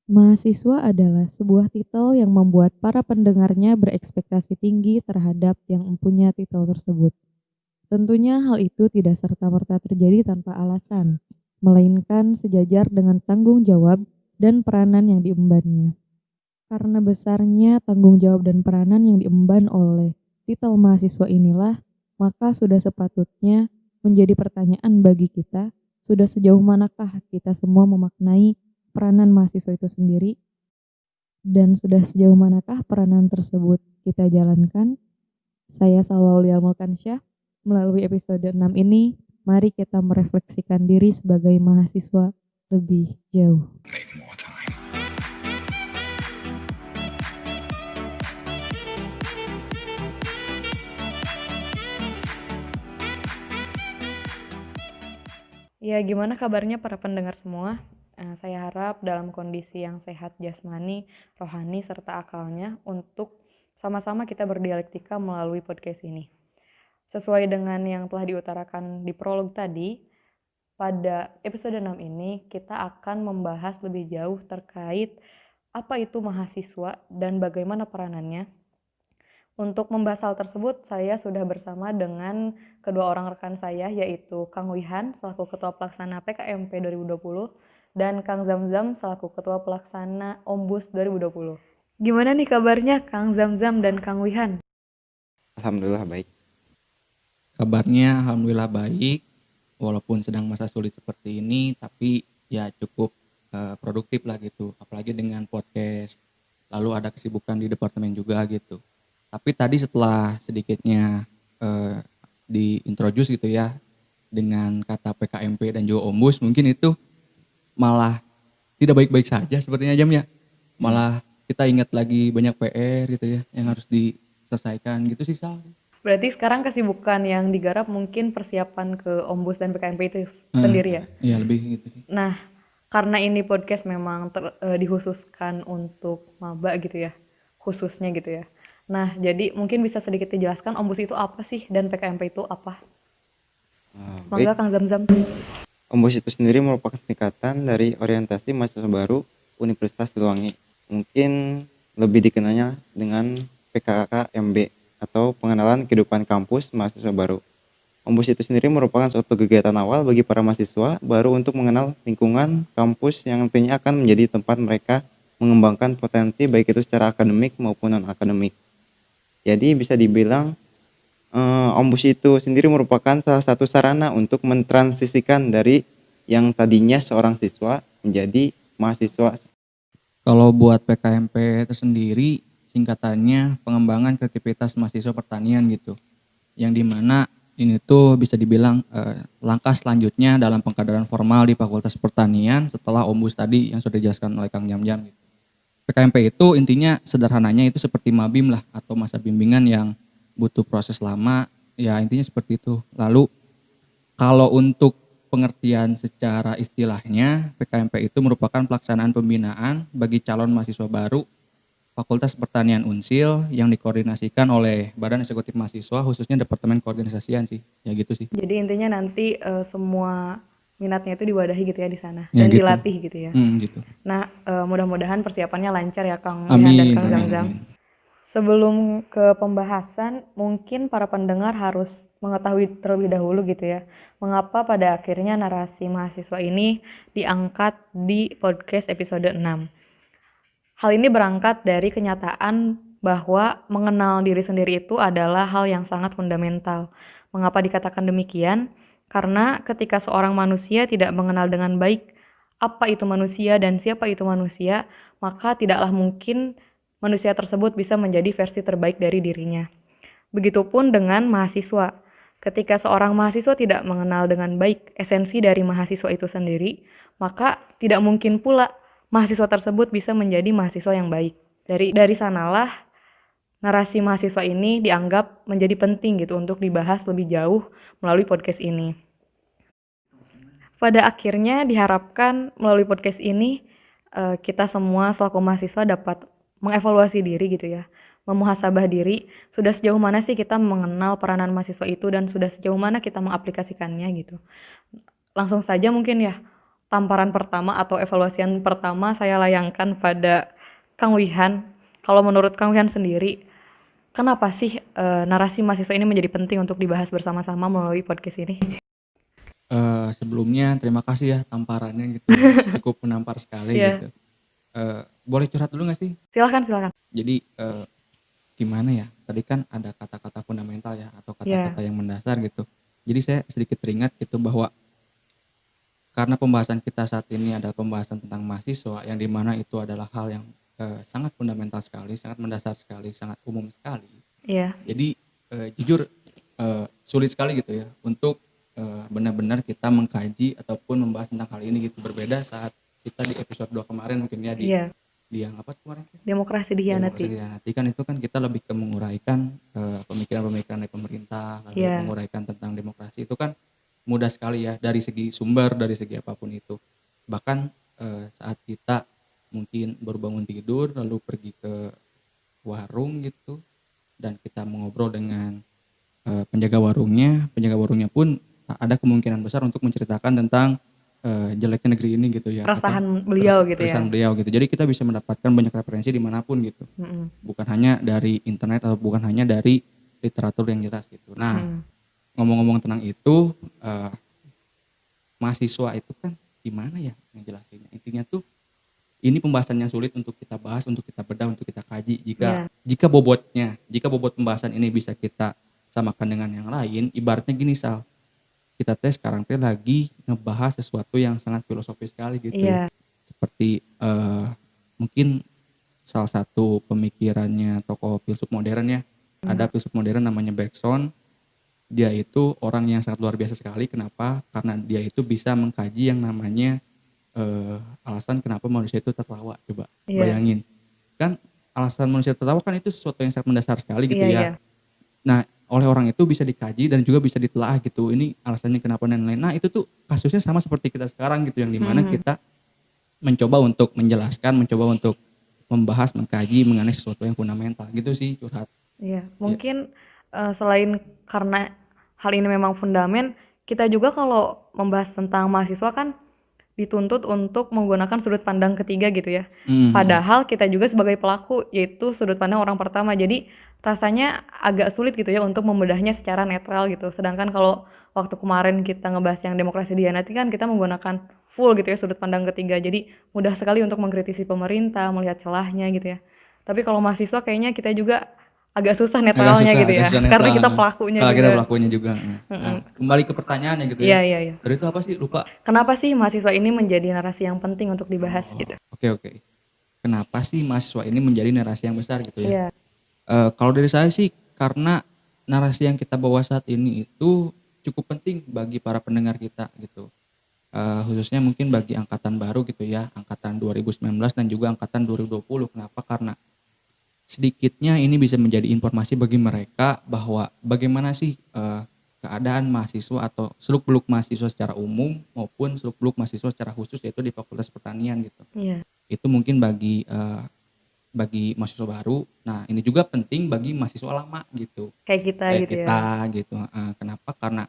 Mahasiswa adalah sebuah titel yang membuat para pendengarnya berekspektasi tinggi terhadap yang mempunyai titel tersebut. Tentunya hal itu tidak serta-merta terjadi tanpa alasan, melainkan sejajar dengan tanggung jawab dan peranan yang diembannya. Karena besarnya tanggung jawab dan peranan yang diemban oleh titel mahasiswa inilah, maka sudah sepatutnya menjadi pertanyaan bagi kita, sudah sejauh manakah kita semua memaknai peranan mahasiswa itu sendiri, dan sudah sejauh manakah peranan tersebut kita jalankan. Saya Salwa Aulia Mulkansyah. Melalui episode 6 ini, mari kita merefleksikan diri sebagai mahasiswa lebih jauh. Ya, gimana kabarnya para pendengar semua? Saya harap dalam kondisi yang sehat jasmani, rohani, serta akalnya untuk sama-sama kita berdialektika melalui podcast ini. Sesuai dengan yang telah diutarakan di prolog tadi, pada episode 6 ini kita akan membahas lebih jauh terkait apa itu mahasiswa dan bagaimana peranannya. Untuk membahas hal tersebut, saya sudah bersama dengan kedua orang rekan saya, yaitu Kang Wihan selaku Ketua Pelaksana PKMP 2020 dan Kang Zamzam selaku Ketua Pelaksana Ombus 2020. Gimana nih kabarnya Kang Zamzam dan Kang Wihan? Alhamdulillah baik. Kabarnya alhamdulillah baik, walaupun sedang masa sulit seperti ini, tapi ya cukup produktif lah gitu, apalagi dengan podcast, lalu ada kesibukan di departemen juga gitu. Tapi tadi setelah sedikitnya diintroduce gitu ya, dengan kata PKMP dan juga Ombus, mungkin itu malah tidak baik-baik saja sepertinya Jam ya. Malah kita ingat lagi banyak PR gitu ya, yang harus diselesaikan gitu sih Sal. Berarti sekarang kesibukan yang digarap mungkin persiapan ke Ombus dan PKMP itu sendiri ya? Iya lebih gitu sih. Nah, karena ini podcast memang dikhususkan untuk maba gitu ya, khususnya gitu ya. Nah, jadi mungkin bisa sedikit dijelaskan Ombus itu apa sih dan PKMP itu apa? Mangga Kang Zamzam. Ombus itu sendiri merupakan singkatan dari orientasi mahasiswa baru Universitas Siliwangi. Mungkin lebih dikenalnya dengan PKKMB atau pengenalan kehidupan kampus mahasiswa baru. Ombus itu sendiri merupakan suatu kegiatan awal bagi para mahasiswa baru untuk mengenal lingkungan kampus yang nantinya akan menjadi tempat mereka mengembangkan potensi baik itu secara akademik maupun non-akademik. Jadi bisa dibilang Ombus itu sendiri merupakan salah satu sarana untuk mentransisikan dari yang tadinya seorang siswa menjadi mahasiswa. Kalau buat PKMP itu sendiri singkatannya pengembangan kreativitas mahasiswa pertanian gitu. Yang dimana ini tuh bisa dibilang langkah selanjutnya dalam pengkaderan formal di Fakultas Pertanian setelah Ombus tadi yang sudah dijelaskan oleh Kang Jam-Jam gitu. PKMP itu intinya sederhananya itu seperti mabim lah atau masa bimbingan yang butuh proses lama, ya intinya seperti itu. Lalu kalau untuk pengertian secara istilahnya, PKMP itu merupakan pelaksanaan pembinaan bagi calon mahasiswa baru Fakultas Pertanian Unsil yang dikoordinasikan oleh Badan Eksekutif Mahasiswa khususnya Departemen Keorganisasian sih, ya gitu sih. Jadi intinya nanti semua minatnya itu diwadahi gitu ya di sana Ya dan gitu. dilatih gitu ya. Gitu. Nah, mudah-mudahan persiapannya lancar ya Kang Wihan dan Kang Zamzam. Sebelum ke pembahasan, mungkin para pendengar harus mengetahui terlebih dahulu gitu ya, mengapa pada akhirnya narasi mahasiswa ini diangkat di podcast episode 6. Hal ini berangkat dari kenyataan bahwa mengenal diri sendiri itu adalah hal yang sangat fundamental. Mengapa dikatakan demikian? Karena ketika seorang manusia tidak mengenal dengan baik apa itu manusia dan siapa itu manusia, maka tidaklah mungkin manusia tersebut bisa menjadi versi terbaik dari dirinya. Begitupun dengan mahasiswa. Ketika seorang mahasiswa tidak mengenal dengan baik esensi dari mahasiswa itu sendiri, maka tidak mungkin pula mahasiswa tersebut bisa menjadi mahasiswa yang baik. Dari sanalah narasi mahasiswa ini dianggap menjadi penting gitu untuk dibahas lebih jauh melalui podcast ini. Pada akhirnya diharapkan melalui podcast ini kita semua selaku mahasiswa dapat mengevaluasi diri gitu ya, memuhasabah diri, sudah sejauh mana sih kita mengenal peranan mahasiswa itu dan sudah sejauh mana kita mengaplikasikannya gitu. Langsung saja mungkin ya, tamparan pertama atau evaluasian pertama saya layangkan pada Kang Wihan. Kalau menurut Kang Wihan sendiri, kenapa sih narasi mahasiswa ini menjadi penting untuk dibahas bersama-sama melalui podcast ini? Sebelumnya terima kasih ya tamparannya gitu, cukup menampar sekali Iya. gitu. Boleh curhat dulu gak sih? Silakan. Jadi gimana ya, tadi kan ada kata-kata fundamental ya atau Iya. kata-kata yang mendasar gitu. Jadi saya sedikit teringat gitu bahwa karena pembahasan kita saat ini adalah pembahasan tentang mahasiswa yang dimana itu adalah hal yang sangat fundamental sekali, sangat mendasar sekali, sangat umum sekali. Iya. Jadi jujur sulit sekali gitu ya untuk benar-benar kita mengkaji ataupun membahas tentang hal ini gitu. Berbeda saat kita di episode 2 kemarin mungkin ya di Iya. yang apa kemarin? Demokrasi Demokrasi dihianati. dihianati kan itu kan kita lebih ke menguraikan pemikiran-pemikiran dari pemerintah, lalu Iya. menguraikan tentang demokrasi itu kan mudah sekali ya dari segi sumber, dari segi apapun itu. Bahkan saat kita mungkin baru bangun tidur lalu pergi ke warung gitu dan kita mengobrol dengan penjaga warungnya pun ada kemungkinan besar untuk menceritakan tentang jeleknya negeri ini gitu ya. Keresahan beliau gitu ya. Keresahan beliau gitu. Jadi kita bisa mendapatkan banyak referensi dimanapun gitu. Bukan hanya dari internet atau bukan hanya dari literatur yang jelas gitu. Nah, ngomong-ngomong tentang itu, mahasiswa itu kan gimana ya ngejelasinnya? Intinya tuh ini pembahasan yang sulit untuk kita bahas, untuk kita bedah, untuk kita kaji. Jika bobot pembahasan ini bisa kita samakan dengan yang lain, ibaratnya gini Sal, kita sekarang lagi ngebahas sesuatu yang sangat filosofis sekali gitu. Iya. Seperti mungkin salah satu pemikirannya tokoh filsuf modern ya, ada filsuf modern namanya Bergson. Dia itu orang yang sangat luar biasa sekali. Kenapa? Karena dia itu bisa mengkaji yang namanya alasan kenapa manusia itu tertawa. Coba bayangin, kan alasan manusia tertawa kan itu sesuatu yang sangat mendasar sekali gitu ya. Iya. Nah, oleh orang itu bisa dikaji dan juga bisa ditelaah gitu. Ini alasannya kenapa dan lain-lain. Nah, itu tuh kasusnya sama seperti kita sekarang gitu, yang dimana kita mencoba untuk menjelaskan, mencoba untuk membahas, mengkaji mengenai sesuatu yang fundamental gitu sih curhat. Iya, mungkin selain karena hal ini memang fundamen, kita juga kalau membahas tentang mahasiswa kan dituntut untuk menggunakan sudut pandang ketiga gitu ya. Padahal kita juga sebagai pelaku, yaitu sudut pandang orang pertama. Jadi rasanya agak sulit gitu ya untuk membedahnya secara netral gitu. Sedangkan kalau waktu kemarin kita ngebahas yang demokrasi dihianati kan kita menggunakan full gitu ya sudut pandang ketiga. Jadi mudah sekali untuk mengkritisi pemerintah, melihat celahnya gitu ya. Tapi kalau mahasiswa kayaknya kita juga agak susah netralnya gitu ya. Karena kita pelakunya juga. Kita pelakunya juga. Nah, kembali ke pertanyaannya gitu ya. Iya. Dari itu apa sih? Lupa. Kenapa sih mahasiswa ini menjadi narasi yang penting untuk dibahas gitu? Oke. Kenapa sih mahasiswa ini menjadi narasi yang besar gitu ya? Iya. Kalau dari saya sih karena narasi yang kita bawa saat ini itu cukup penting bagi para pendengar kita gitu. Khususnya mungkin bagi angkatan baru gitu ya, angkatan 2019 dan juga angkatan 2020. Kenapa? Karena sedikitnya ini bisa menjadi informasi bagi mereka bahwa bagaimana sih keadaan mahasiswa atau seluk-beluk mahasiswa secara umum maupun seluk-beluk mahasiswa secara khusus yaitu di Fakultas Pertanian gitu. Iya. Itu mungkin bagi mahasiswa baru. Nah, ini juga penting bagi mahasiswa lama gitu. Kayak kita gitu. Kenapa? Karena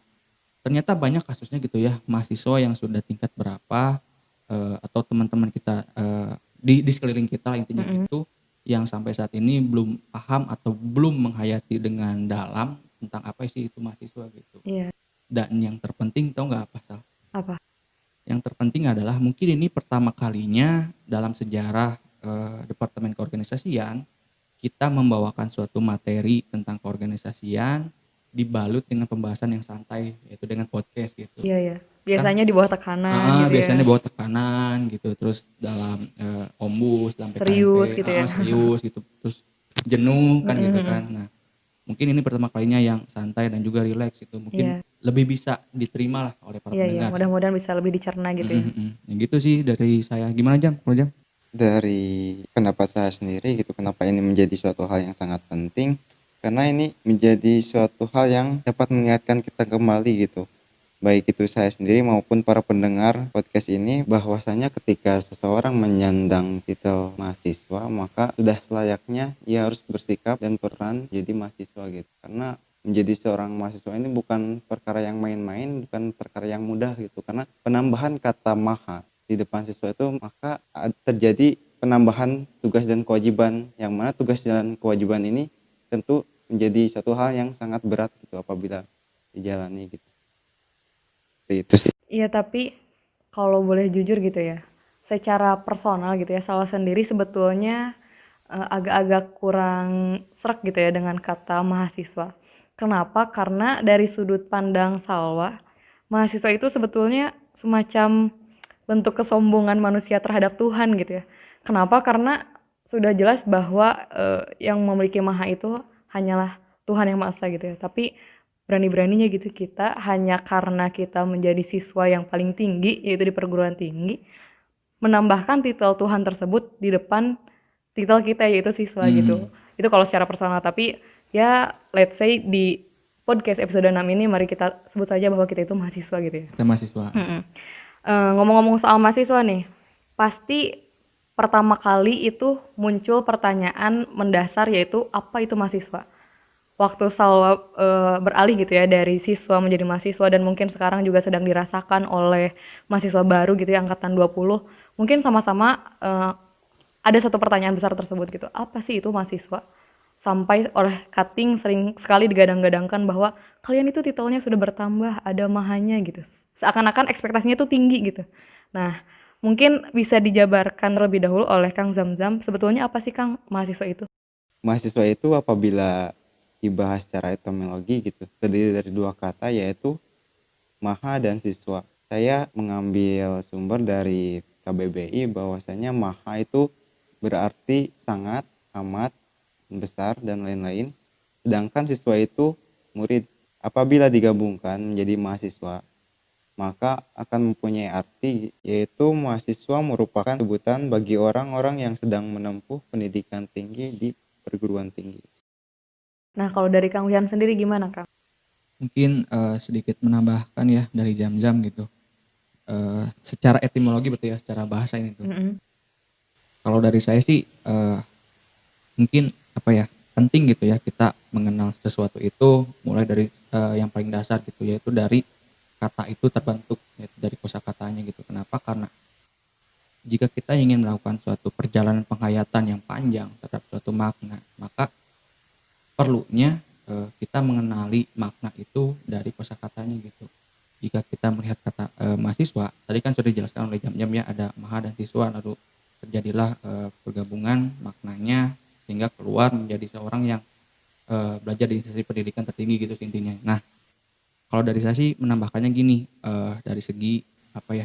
ternyata banyak kasusnya gitu ya, mahasiswa yang sudah tingkat berapa atau teman-teman kita di sekeliling kita intinya itu yang sampai saat ini belum paham atau belum menghayati dengan dalam tentang apa sih itu mahasiswa gitu. Iya. Dan yang terpenting tahu nggak apa Sal? Apa? Yang terpenting adalah mungkin ini pertama kalinya dalam sejarah Departemen Keorganisasian kita membawakan suatu materi tentang keorganisasian dibalut dengan pembahasan yang santai yaitu dengan podcast gitu. Iya. Biasanya di bawah tekanan gitu biasanya ya. di bawah tekanan gitu, terus dalam ombus, dalam PKMP, Serius gitu ya. serius gitu, terus jenuh kan gitu kan. Nah, mungkin ini pertama kalinya yang santai dan juga rileks itu mungkin lebih bisa diterima lah oleh para pendengar. Iya, mudah-mudahan bisa lebih dicerna gitu ya. Ya gitu sih dari saya. Gimana Jam? Kalau Jam? Dari pendapat saya sendiri gitu, kenapa ini menjadi suatu hal yang sangat penting, karena ini menjadi suatu hal yang dapat mengingatkan kita kembali gitu, baik itu saya sendiri maupun para pendengar podcast ini, bahwasanya ketika seseorang menyandang titel mahasiswa maka sudah selayaknya ia harus bersikap dan peran jadi mahasiswa gitu. Karena menjadi seorang mahasiswa ini bukan perkara yang main-main, bukan perkara yang mudah gitu, karena penambahan kata maha di depan siswa itu, maka terjadi penambahan tugas dan kewajiban, yang mana tugas dan kewajiban ini tentu menjadi satu hal yang sangat berat gitu apabila dijalani gitu. Itu sih. Iya, tapi kalau boleh jujur gitu ya, secara personal gitu ya, Salwa sendiri sebetulnya agak-agak kurang sreg gitu ya dengan kata mahasiswa. Kenapa? Karena dari sudut pandang Salwa, mahasiswa itu sebetulnya semacam bentuk kesombongan manusia terhadap Tuhan gitu ya. Kenapa? Karena sudah jelas bahwa yang memiliki maha itu hanyalah Tuhan yang Maha Esa gitu ya. Tapi berani-beraninya gitu kita hanya karena kita menjadi siswa yang paling tinggi, yaitu di perguruan tinggi, menambahkan titel Tuhan tersebut di depan titel kita, yaitu siswa gitu. Itu kalau secara personal, tapi ya let's say di podcast episode 6 ini mari kita sebut saja bahwa kita itu mahasiswa gitu ya. Kita mahasiswa. Ngomong-ngomong soal mahasiswa nih, pasti pertama kali itu muncul pertanyaan mendasar, yaitu apa itu mahasiswa. Waktu Salwa beralih gitu ya dari siswa menjadi mahasiswa, dan mungkin sekarang juga sedang dirasakan oleh mahasiswa baru gitu ya, angkatan 20, mungkin sama-sama ada satu pertanyaan besar tersebut gitu, apa sih itu mahasiswa? Sampai oleh Kating sering sekali digadang-gadangkan bahwa kalian itu titelnya sudah bertambah, ada mahanya gitu. Seakan-akan ekspektasinya tuh tinggi gitu. Nah, mungkin bisa dijabarkan terlebih dahulu oleh Kang Zamzam, sebetulnya apa sih Kang mahasiswa itu? Mahasiswa itu apabila dibahas secara etimologi gitu, terdiri dari dua kata, yaitu maha dan siswa. Saya mengambil sumber dari KBBI bahwasanya maha itu berarti sangat, amat, besar, dan lain-lain. Sedangkan siswa itu murid. Apabila digabungkan menjadi mahasiswa, maka akan mempunyai arti, yaitu mahasiswa merupakan sebutan bagi orang-orang yang sedang menempuh pendidikan tinggi di perguruan tinggi. Nah, kalau dari Kang Wihan sendiri gimana Kang? Mungkin sedikit menambahkan ya dari Zamzam gitu. Secara etimologi betul ya, secara bahasa ini tuh. Kalau dari saya sih mungkin penting gitu ya kita mengenal sesuatu itu mulai dari yang paling dasar gitu, yaitu dari kata itu terbentuk, yaitu dari kosakatanya gitu. Kenapa? Karena jika kita ingin melakukan suatu perjalanan penghayatan yang panjang terhadap suatu makna, maka perlunya kita mengenali makna itu dari kosakatanya gitu. Jika kita melihat kata mahasiswa, tadi kan sudah dijelaskan oleh Zamzam ya, ada maha dan siswa, lalu terjadilah pergabungan maknanya sehingga keluar menjadi seorang yang belajar di institusi pendidikan tertinggi gitu intinya. Nah, kalau dari saya sih menambahkannya gini, dari segi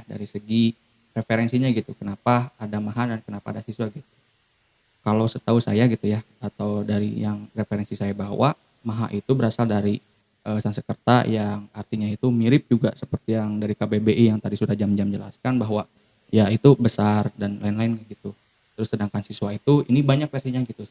dari segi referensinya gitu, kenapa ada maha dan kenapa ada siswa gitu. Kalau setahu saya gitu ya, atau dari yang referensi saya bawa, maha itu berasal dari Sanskerta yang artinya itu mirip juga seperti yang dari KBBI yang tadi sudah Zamzam jelaskan, bahwa ya itu besar dan lain-lain gitu. Terus sedangkan siswa itu ini banyak versinya gitu,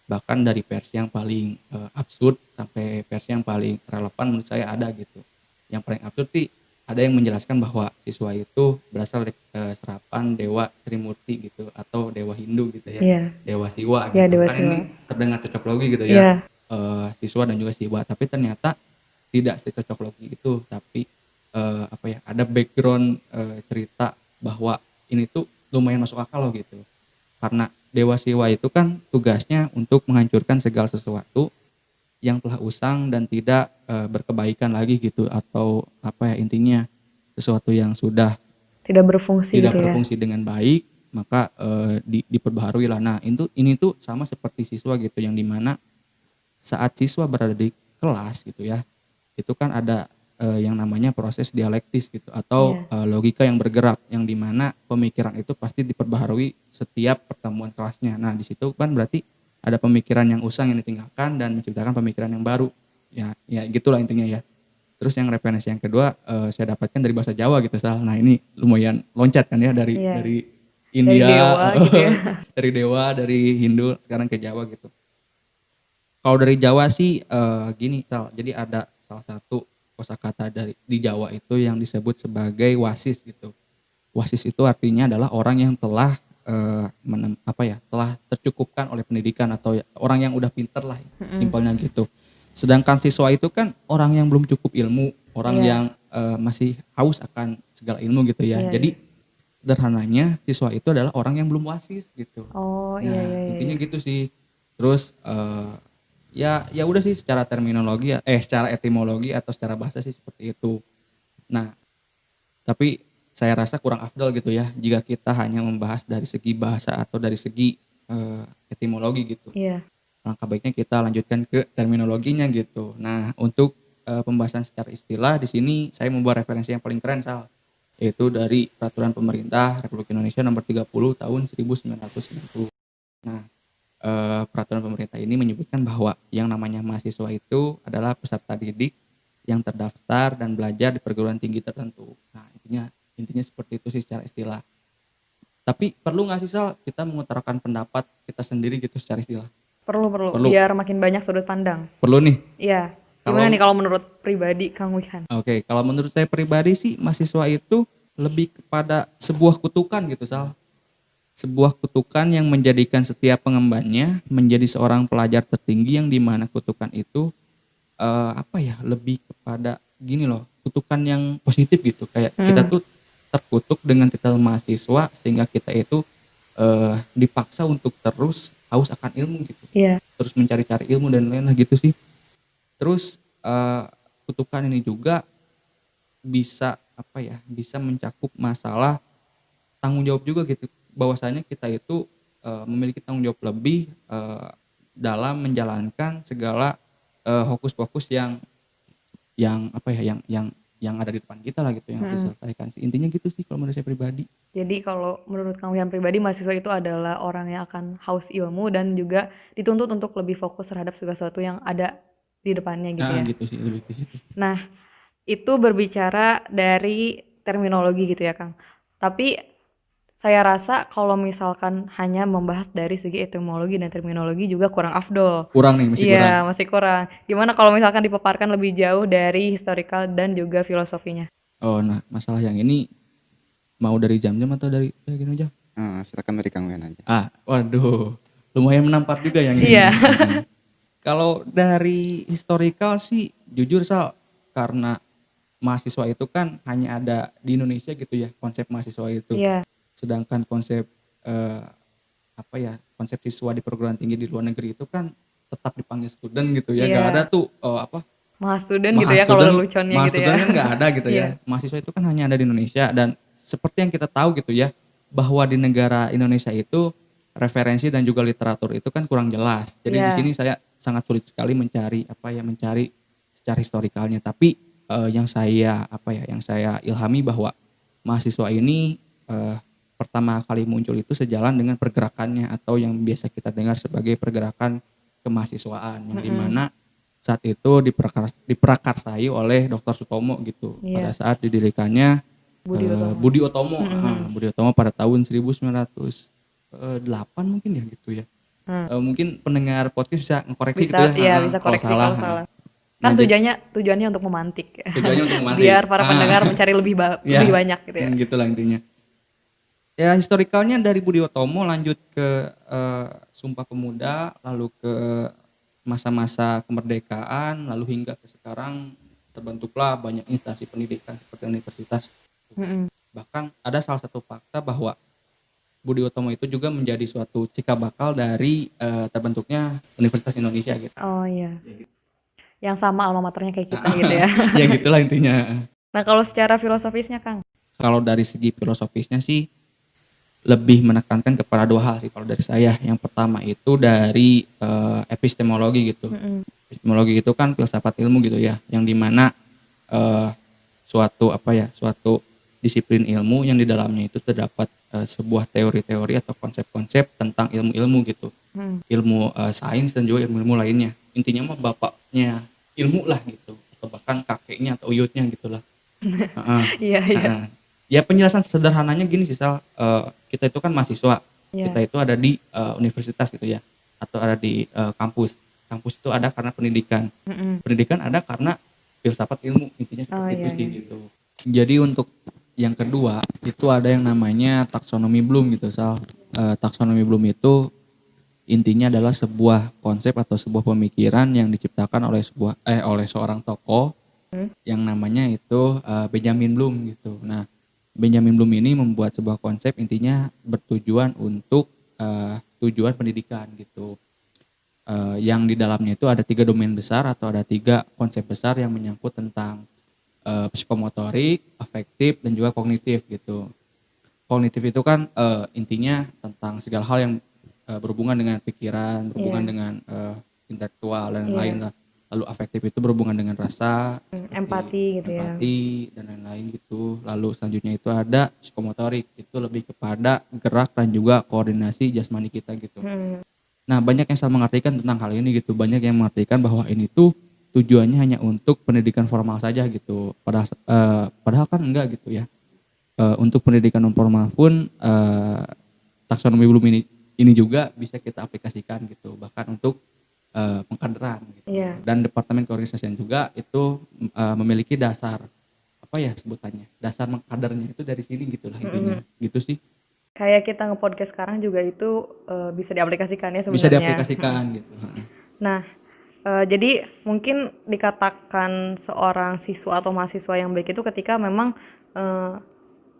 bahkan dari versi yang paling absurd sampai versi yang paling relevan menurut saya ada gitu. Yang paling absurd sih ada yang menjelaskan bahwa siswa itu berasal dari serapan dewa Trimurti gitu, atau dewa Hindu gitu ya, dewa Siwa gitu. Dewa kan Siwa. Ini terdengar cocok logi gitu ya, siswa dan juga Siwa, tapi ternyata tidak secocok logi itu. Tapi ada background cerita bahwa ini tuh lumayan masuk akal loh gitu. Karena dewa Siwa itu kan tugasnya untuk menghancurkan segala sesuatu yang telah usang dan tidak berkebaikan lagi gitu, atau intinya sesuatu yang sudah Tidak berfungsi tidak gitu ya. berfungsi dengan baik, maka diperbaharui lah. Nah, ini tuh sama seperti siswa gitu, yang dimana saat siswa berada di kelas gitu ya, itu kan ada yang namanya proses dialektis gitu, atau logika yang bergerak, yang dimana pemikiran itu pasti diperbaharui setiap pertemuan kelasnya. Nah, di situ kan berarti ada pemikiran yang usang yang ditinggalkan dan menciptakan pemikiran yang baru. Ya gitulah intinya ya. Terus yang referensi yang kedua saya dapatkan dari bahasa Jawa gitu, Nah, ini lumayan loncat kan ya dari India, dari dewa gitu ya. dari dewa, dari Hindu sekarang ke Jawa gitu. Kalau dari Jawa sih gini, jadi ada salah satu kosakata di Jawa itu yang disebut sebagai wasis gitu. Wasis itu artinya adalah orang yang telah telah tercukupkan oleh pendidikan, atau orang yang udah pinter lah, simpelnya gitu. Sedangkan siswa itu kan orang yang belum cukup ilmu, orang yang masih haus akan segala ilmu gitu ya. Jadi sederhananya siswa itu adalah orang yang belum wasis gitu. Oh iya Nah, iya iya. intinya gitu sih. Terus ya udah sih secara terminologi secara etimologi atau secara bahasa sih seperti itu. Nah, tapi saya rasa kurang afdal gitu ya jika kita hanya membahas dari segi bahasa atau dari segi etimologi gitu. Iya. Langkah baiknya kita lanjutkan ke terminologinya gitu. Nah, untuk pembahasan secara istilah di sini saya membawa referensi yang paling keren yaitu dari Peraturan Pemerintah Republik Indonesia Nomor 30 Tahun 1990. Nah, peraturan pemerintah ini menyebutkan bahwa yang namanya mahasiswa itu adalah peserta didik yang terdaftar dan belajar di perguruan tinggi tertentu. Nah, intinya seperti itu sih secara istilah. Tapi perlu nggak sih Sal kita mengutarakan pendapat kita sendiri gitu secara istilah? Perlu. Perlu. Biar makin banyak sudut pandang. Perlu nih. Iya. Gimana nih kalau menurut pribadi Kang Wihan? Oke, kalau menurut saya pribadi sih mahasiswa itu lebih kepada sebuah kutukan gitu Sal. Sebuah kutukan yang menjadikan setiap pengembannya menjadi seorang pelajar tertinggi yang dimana kutukan itu lebih kepada gini loh, kutukan yang positif gitu. Kayak kita tuh terkutuk dengan titel mahasiswa sehingga kita itu dipaksa untuk terus haus akan ilmu gitu. Iya. Terus mencari-cari ilmu dan lain-lain gitu sih. Terus kutukan ini juga bisa bisa mencakup masalah tanggung jawab juga gitu. Bahwasanya kita itu memiliki tanggung jawab lebih dalam menjalankan segala hokus-pokus yang ada di depan kita lah gitu yang harus diselesaikan sih. Intinya gitu sih kalau menurut saya pribadi. Jadi kalau menurut Kang Wihan pribadi, mahasiswa itu adalah orang yang akan haus ilmu dan juga dituntut untuk lebih fokus terhadap segala sesuatu yang ada di depannya gitu ya. Gitu sih, lebih ke situ. Nah, itu berbicara dari terminologi gitu ya Kang. Tapi saya rasa kalau misalkan hanya membahas dari segi etimologi dan terminologi juga kurang afdol. Kurang nih, masih kurang. Iya, masih kurang. Gimana kalau misalkan dipaparkan lebih jauh dari historical dan juga filosofinya? Oh, nah masalah yang ini mau dari jam-jam atau dari gini aja? Silakan dari Kang Wihan aja. Waduh, lumayan menampar juga yang ini. Iya. Kalau dari historical sih jujur Sal, karena mahasiswa itu kan hanya ada di Indonesia gitu ya, konsep mahasiswa itu. Iya. Sedangkan konsep konsep siswa di perguruan tinggi di luar negeri itu kan tetap dipanggil student gitu ya. Iya. Gak ada tuh Mahastudent gitu ya kalau leluconnya gitu ya. Mahastudent kan gak ada gitu Iya. ya. Mahasiswa itu kan hanya ada di Indonesia dan seperti yang kita tahu gitu ya, bahwa di negara Indonesia itu referensi dan juga literatur itu kan kurang jelas. Jadi Iya. di sini saya sangat sulit sekali mencari secara historikalnya. Tapi yang saya ilhami bahwa mahasiswa ini pertama kali muncul itu sejalan dengan pergerakannya atau yang biasa kita dengar sebagai pergerakan kemahasiswaan yang dimana saat itu diprakarsai oleh Dr. Sutomo gitu. Iya. Pada saat didirikannya Budi Utomo. Budi Utomo pada tahun 1908 mungkin ya gitu ya. Mungkin pendengar podcast bisa koreksi gitu ya. Iya, bisa koreksi kalau salah. Kan tujuannya untuk memantik. Tujuannya untuk memantik. Biar para pendengar mencari lebih banyak gitu ya. Gitulah intinya. Ya historikalnya dari Budi Utomo lanjut ke Sumpah Pemuda, lalu ke masa-masa kemerdekaan, lalu hingga ke sekarang terbentuklah banyak instansi pendidikan seperti universitas. Bahkan ada salah satu fakta bahwa Budi Utomo itu juga menjadi suatu cikal bakal dari terbentuknya Universitas Indonesia gitu. Oh iya. Yang sama alma maternya kayak kita gitu ya. Ya gitulah intinya. Nah kalau secara filosofisnya Kang? Kalau dari segi filosofisnya sih lebih menekankan kepada dua hal sih kalau dari saya. Yang pertama itu dari epistemologi gitu. Epistemologi itu kan filsafat ilmu gitu ya, yang dimana suatu disiplin ilmu yang di dalamnya itu terdapat sebuah teori-teori atau konsep-konsep tentang ilmu-ilmu gitu. Ilmu sains dan juga ilmu-ilmu lainnya. Intinya mah bapaknya ilmu lah gitu, atau bahkan kakeknya atau uyutnya gitulah. Iya. Ya penjelasan sederhananya gini sih Sal, kita itu kan mahasiswa, kita itu ada di universitas gitu ya, atau ada di kampus. Kampus itu ada karena pendidikan, pendidikan ada karena filsafat ilmu, intinya seperti itu sih gitu. Jadi untuk yang kedua itu ada yang namanya taksonomi Bloom gitu Sal. Taksonomi Bloom itu intinya adalah sebuah konsep atau sebuah pemikiran yang diciptakan oleh seorang tokoh yang namanya itu Benjamin Bloom gitu. Nah, Benjamin Bloom ini membuat sebuah konsep intinya bertujuan untuk tujuan pendidikan gitu. Yang di dalamnya itu ada 3 domain besar atau ada 3 konsep besar yang menyangkut tentang psikomotorik, afektif, dan juga kognitif gitu. Kognitif itu kan intinya tentang segala hal yang berhubungan dengan pikiran, berhubungan dengan intelektual dan lain-lain lah. Lalu afektif itu berhubungan dengan rasa, empati gitu ya. empati dan lain-lain gitu. Lalu selanjutnya itu ada psikomotorik, itu lebih kepada gerak dan juga koordinasi jasmani kita gitu. Nah, banyak yang salah mengartikan tentang hal ini gitu. Banyak yang mengartikan bahwa ini tuh tujuannya hanya untuk pendidikan formal saja gitu. Padahal kan enggak gitu ya. Untuk pendidikan non formal pun taksonomi Bloom ini juga bisa kita aplikasikan gitu. Bahkan untuk pengkaderan gitu. Dan Departemen Keorganisasian juga itu memiliki dasar apa ya sebutannya, dasar mengkadernya itu dari sini gitulah intinya. Gitu sih. Kayak kita nge-podcast sekarang juga itu bisa diaplikasikan ya sebenarnya. Bisa diaplikasikan gitu. Nah, jadi mungkin dikatakan seorang siswa atau mahasiswa yang baik itu ketika memang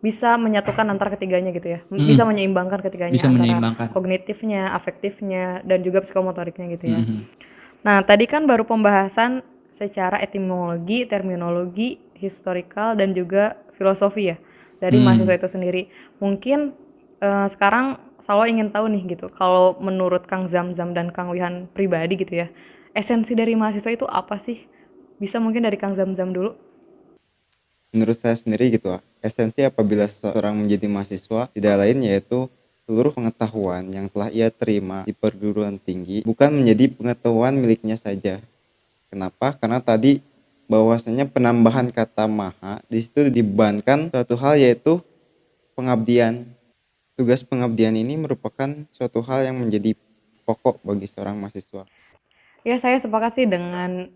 bisa menyatukan antara ketiganya gitu ya. Bisa menyeimbangkan ketiganya, Bisa antara menyeimbangkan. kognitifnya, afektifnya, dan juga psikomotoriknya gitu ya. Nah, tadi kan baru pembahasan secara etimologi, terminologi, historikal, dan juga filosofi ya dari mahasiswa itu sendiri. Mungkin sekarang Salwa ingin tahu nih gitu, kalau menurut Kang Zamzam dan Kang Wihan pribadi gitu ya, esensi dari mahasiswa itu apa sih? Bisa mungkin dari Kang Zamzam dulu? Menurut saya sendiri gitu, esensi apabila seseorang menjadi mahasiswa tidak lain yaitu seluruh pengetahuan yang telah ia terima di perguruan tinggi bukan menjadi pengetahuan miliknya saja. Kenapa? Karena tadi bahwasanya penambahan kata maha di situ dibebankan suatu hal yaitu pengabdian. Tugas pengabdian ini merupakan suatu hal yang menjadi pokok bagi seorang mahasiswa. Ya, saya sepakat sih dengan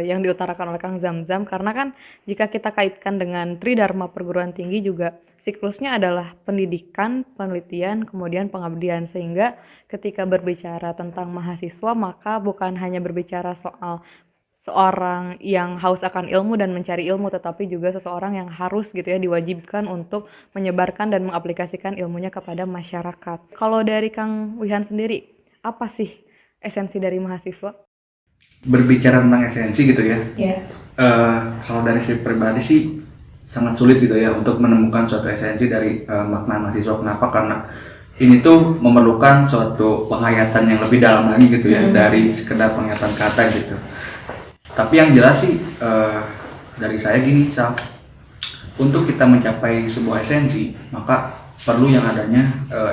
yang diutarakan oleh Kang Zamzam, karena kan jika kita kaitkan dengan Tridharma perguruan tinggi juga siklusnya adalah pendidikan, penelitian, kemudian pengabdian, sehingga ketika berbicara tentang mahasiswa maka bukan hanya berbicara soal seorang yang haus akan ilmu dan mencari ilmu, tetapi juga seseorang yang harus gitu ya diwajibkan untuk menyebarkan dan mengaplikasikan ilmunya kepada masyarakat. Kalau dari Kang Wihan sendiri, apa sih esensi dari mahasiswa? Berbicara tentang esensi gitu ya. Kalau dari saya pribadi sih sangat sulit gitu ya untuk menemukan suatu esensi dari makna mahasiswa. Kenapa? Karena ini tuh memerlukan suatu penghayatan yang lebih dalam lagi gitu ya dari sekedar penghayatan kata gitu. Tapi yang jelas sih dari saya gini, untuk kita mencapai sebuah esensi maka perlu yang adanya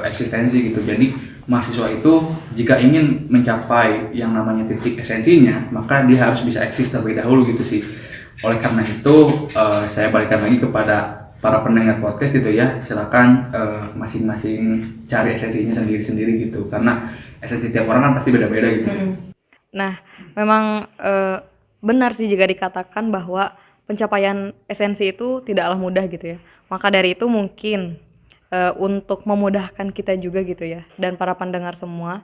eksistensi gitu. Jadi mahasiswa itu jika ingin mencapai yang namanya titik esensinya maka dia harus bisa eksis terlebih dahulu gitu sih. Oleh karena itu saya balikan lagi kepada para pendengar podcast gitu ya, silakan masing-masing cari esensinya sendiri-sendiri gitu, karena esensi tiap orang kan pasti beda-beda gitu. Nah, memang benar sih jika dikatakan bahwa pencapaian esensi itu tidaklah mudah gitu ya. Maka dari itu mungkin untuk memudahkan kita juga gitu ya, dan para pendengar semua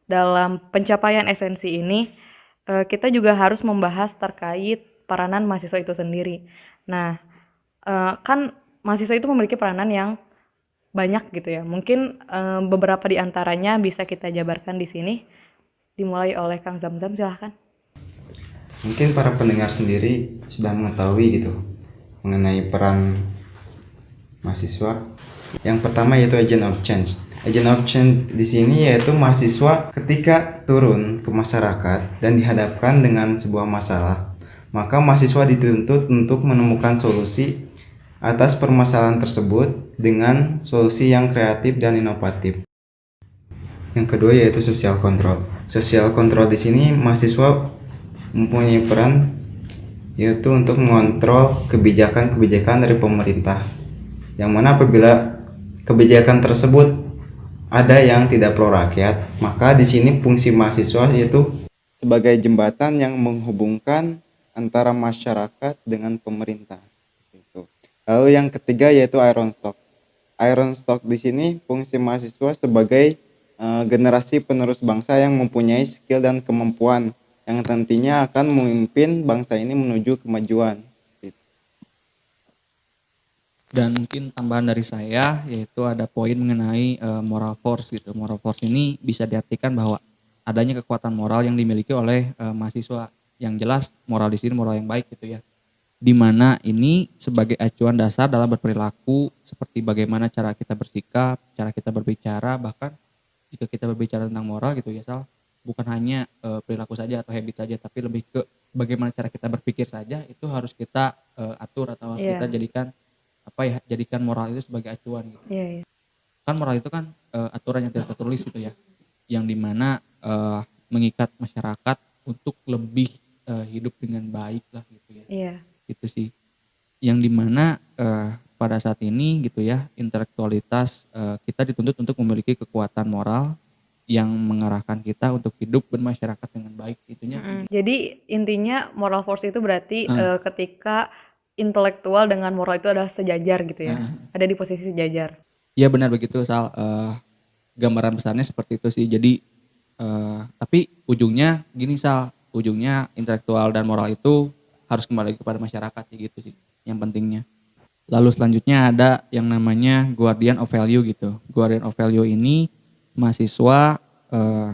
dalam pencapaian esensi ini, kita juga harus membahas terkait peranan mahasiswa itu sendiri. Nah, kan mahasiswa itu memiliki peranan yang banyak gitu ya. Mungkin beberapa di antaranya bisa kita jabarkan di sini. Dimulai oleh Kang Zamzam, silahkan. Mungkin para pendengar sendiri sudah mengetahui gitu mengenai peran mahasiswa. Yang pertama yaitu agent of change. Agent of change di sini yaitu mahasiswa ketika turun ke masyarakat dan dihadapkan dengan sebuah masalah, maka mahasiswa dituntut untuk menemukan solusi atas permasalahan tersebut dengan solusi yang kreatif dan inovatif. Yang kedua yaitu social control. Social control di sini mahasiswa mempunyai peran yaitu untuk mengontrol kebijakan-kebijakan dari pemerintah. Yang mana apabila kebijakan tersebut ada yang tidak pro rakyat, maka di sini fungsi mahasiswa yaitu sebagai jembatan yang menghubungkan antara masyarakat dengan pemerintah. Lalu yang ketiga yaitu iron stock. Iron stock di sini fungsi mahasiswa sebagai generasi penerus bangsa yang mempunyai skill dan kemampuan yang nantinya akan memimpin bangsa ini menuju kemajuan. Dan mungkin tambahan dari saya yaitu ada poin mengenai moral force gitu. Moral force ini bisa diartikan bahwa adanya kekuatan moral yang dimiliki oleh mahasiswa. Yang jelas moral di sini moral yang baik gitu ya. Di mana ini sebagai acuan dasar dalam berperilaku seperti bagaimana cara kita bersikap, cara kita berbicara, bahkan jika kita berbicara tentang moral gitu ya Sal, bukan hanya perilaku saja atau habit saja, tapi lebih ke bagaimana cara kita berpikir saja itu harus kita atur atau harus kita Iya, jadikan moral itu sebagai acuan gitu. iya, iya. Kan moral itu kan aturan yang tidak tertulis gitu ya, yang dimana mengikat masyarakat untuk lebih hidup dengan baik lah gitu ya, Iya, gitu sih. Yang dimana pada saat ini gitu ya, intelektualitas kita dituntut untuk memiliki kekuatan moral yang mengarahkan kita untuk hidup bermasyarakat dengan baik, itunya. Jadi intinya moral force itu berarti Ah, ketika intelektual dengan moral itu adalah sejajar gitu ya. Ada di posisi sejajar. Iya benar begitu Sal. Gambaran besarnya seperti itu sih. Jadi tapi ujungnya gini Sal, ujungnya intelektual dan moral itu harus kembali kepada masyarakat sih gitu sih. Yang pentingnya. Lalu selanjutnya ada yang namanya guardian of value gitu. Guardian of value ini mahasiswa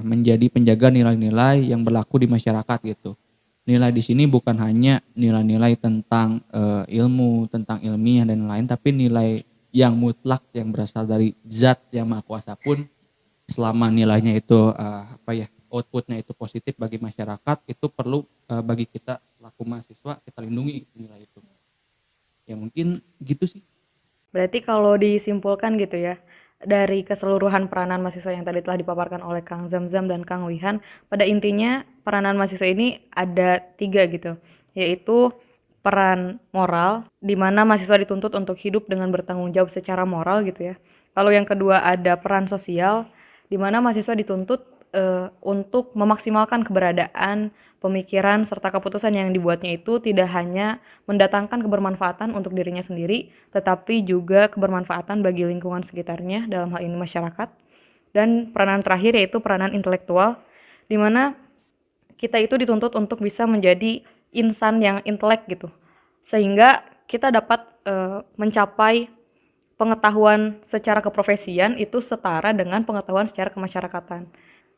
menjadi penjaga nilai-nilai yang berlaku di masyarakat gitu. Nilai di sini bukan hanya nilai-nilai tentang ilmu, tentang ilmiah dan lain, tapi nilai yang mutlak yang berasal dari zat yang maha kuasa pun selama nilainya itu outputnya itu positif bagi masyarakat, itu perlu bagi kita selaku mahasiswa kita lindungi nilai itu. Ya mungkin gitu sih. Berarti kalau disimpulkan gitu ya, dari keseluruhan peranan mahasiswa yang tadi telah dipaparkan oleh Kang Zamzam dan Kang Wihan, pada intinya peranan mahasiswa ini ada 3 gitu, yaitu peran moral, di mana mahasiswa dituntut untuk hidup dengan bertanggung jawab secara moral gitu ya. Lalu yang kedua ada peran sosial, di mana mahasiswa dituntut untuk memaksimalkan keberadaan, pemikiran, serta keputusan yang dibuatnya itu tidak hanya mendatangkan kebermanfaatan untuk dirinya sendiri, tetapi juga kebermanfaatan bagi lingkungan sekitarnya, dalam hal ini masyarakat. Dan peranan terakhir yaitu peranan intelektual, di mana kita itu dituntut untuk bisa menjadi insan yang intelek gitu, sehingga kita dapat mencapai pengetahuan secara keprofesian itu setara dengan pengetahuan secara kemasyarakatan.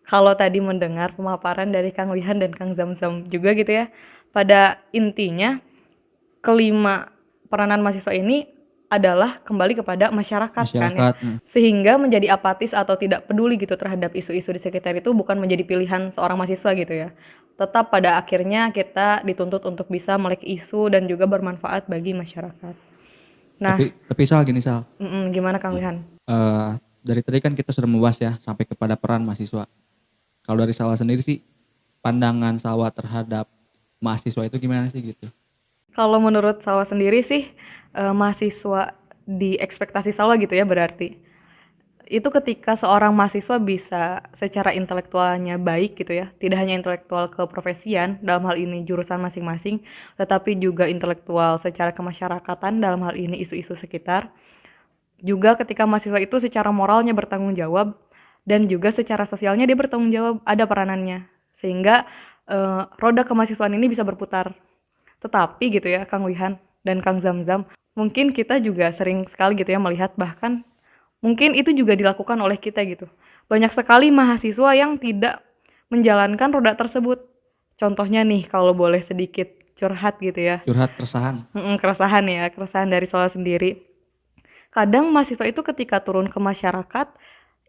Kalau tadi mendengar pemaparan dari Kang Wihan dan Kang Zamzam juga gitu ya, pada intinya kelima peranan mahasiswa ini adalah kembali kepada masyarakat kan ya. Masyarakat. Sehingga menjadi apatis atau tidak peduli gitu terhadap isu-isu di sekitar itu bukan menjadi pilihan seorang mahasiswa gitu ya. Tetap pada akhirnya kita dituntut untuk bisa melek isu dan juga bermanfaat bagi masyarakat. Nah, Tapi Sal gini Sal. gimana Kang Wihan? Dari tadi kan kita sudah membahas ya sampai kepada peran mahasiswa. Kalau dari Salwa sendiri sih, pandangan Salwa terhadap mahasiswa itu gimana sih gitu? Kalau menurut Salwa sendiri sih, mahasiswa di ekspektasi Salwa gitu ya berarti. Itu ketika seorang mahasiswa bisa secara intelektualnya baik gitu ya, tidak hanya intelektual keprofesian dalam hal ini jurusan masing-masing, tetapi juga intelektual secara kemasyarakatan dalam hal ini isu-isu sekitar. Juga ketika mahasiswa itu secara moralnya bertanggung jawab dan juga secara sosialnya dia bertanggung jawab, ada peranannya. Sehingga roda kemahasiswaan ini bisa berputar. Tetapi gitu ya Kang Wihan dan Kang Zamzam, mungkin kita juga sering sekali gitu ya melihat, bahkan mungkin itu juga dilakukan oleh kita gitu. Banyak sekali mahasiswa yang tidak menjalankan roda tersebut. Contohnya nih kalau boleh sedikit curhat gitu ya. Curhat keresahan. Keresahan ya, keresahan dari Salwa sendiri. Kadang mahasiswa itu ketika turun ke masyarakat,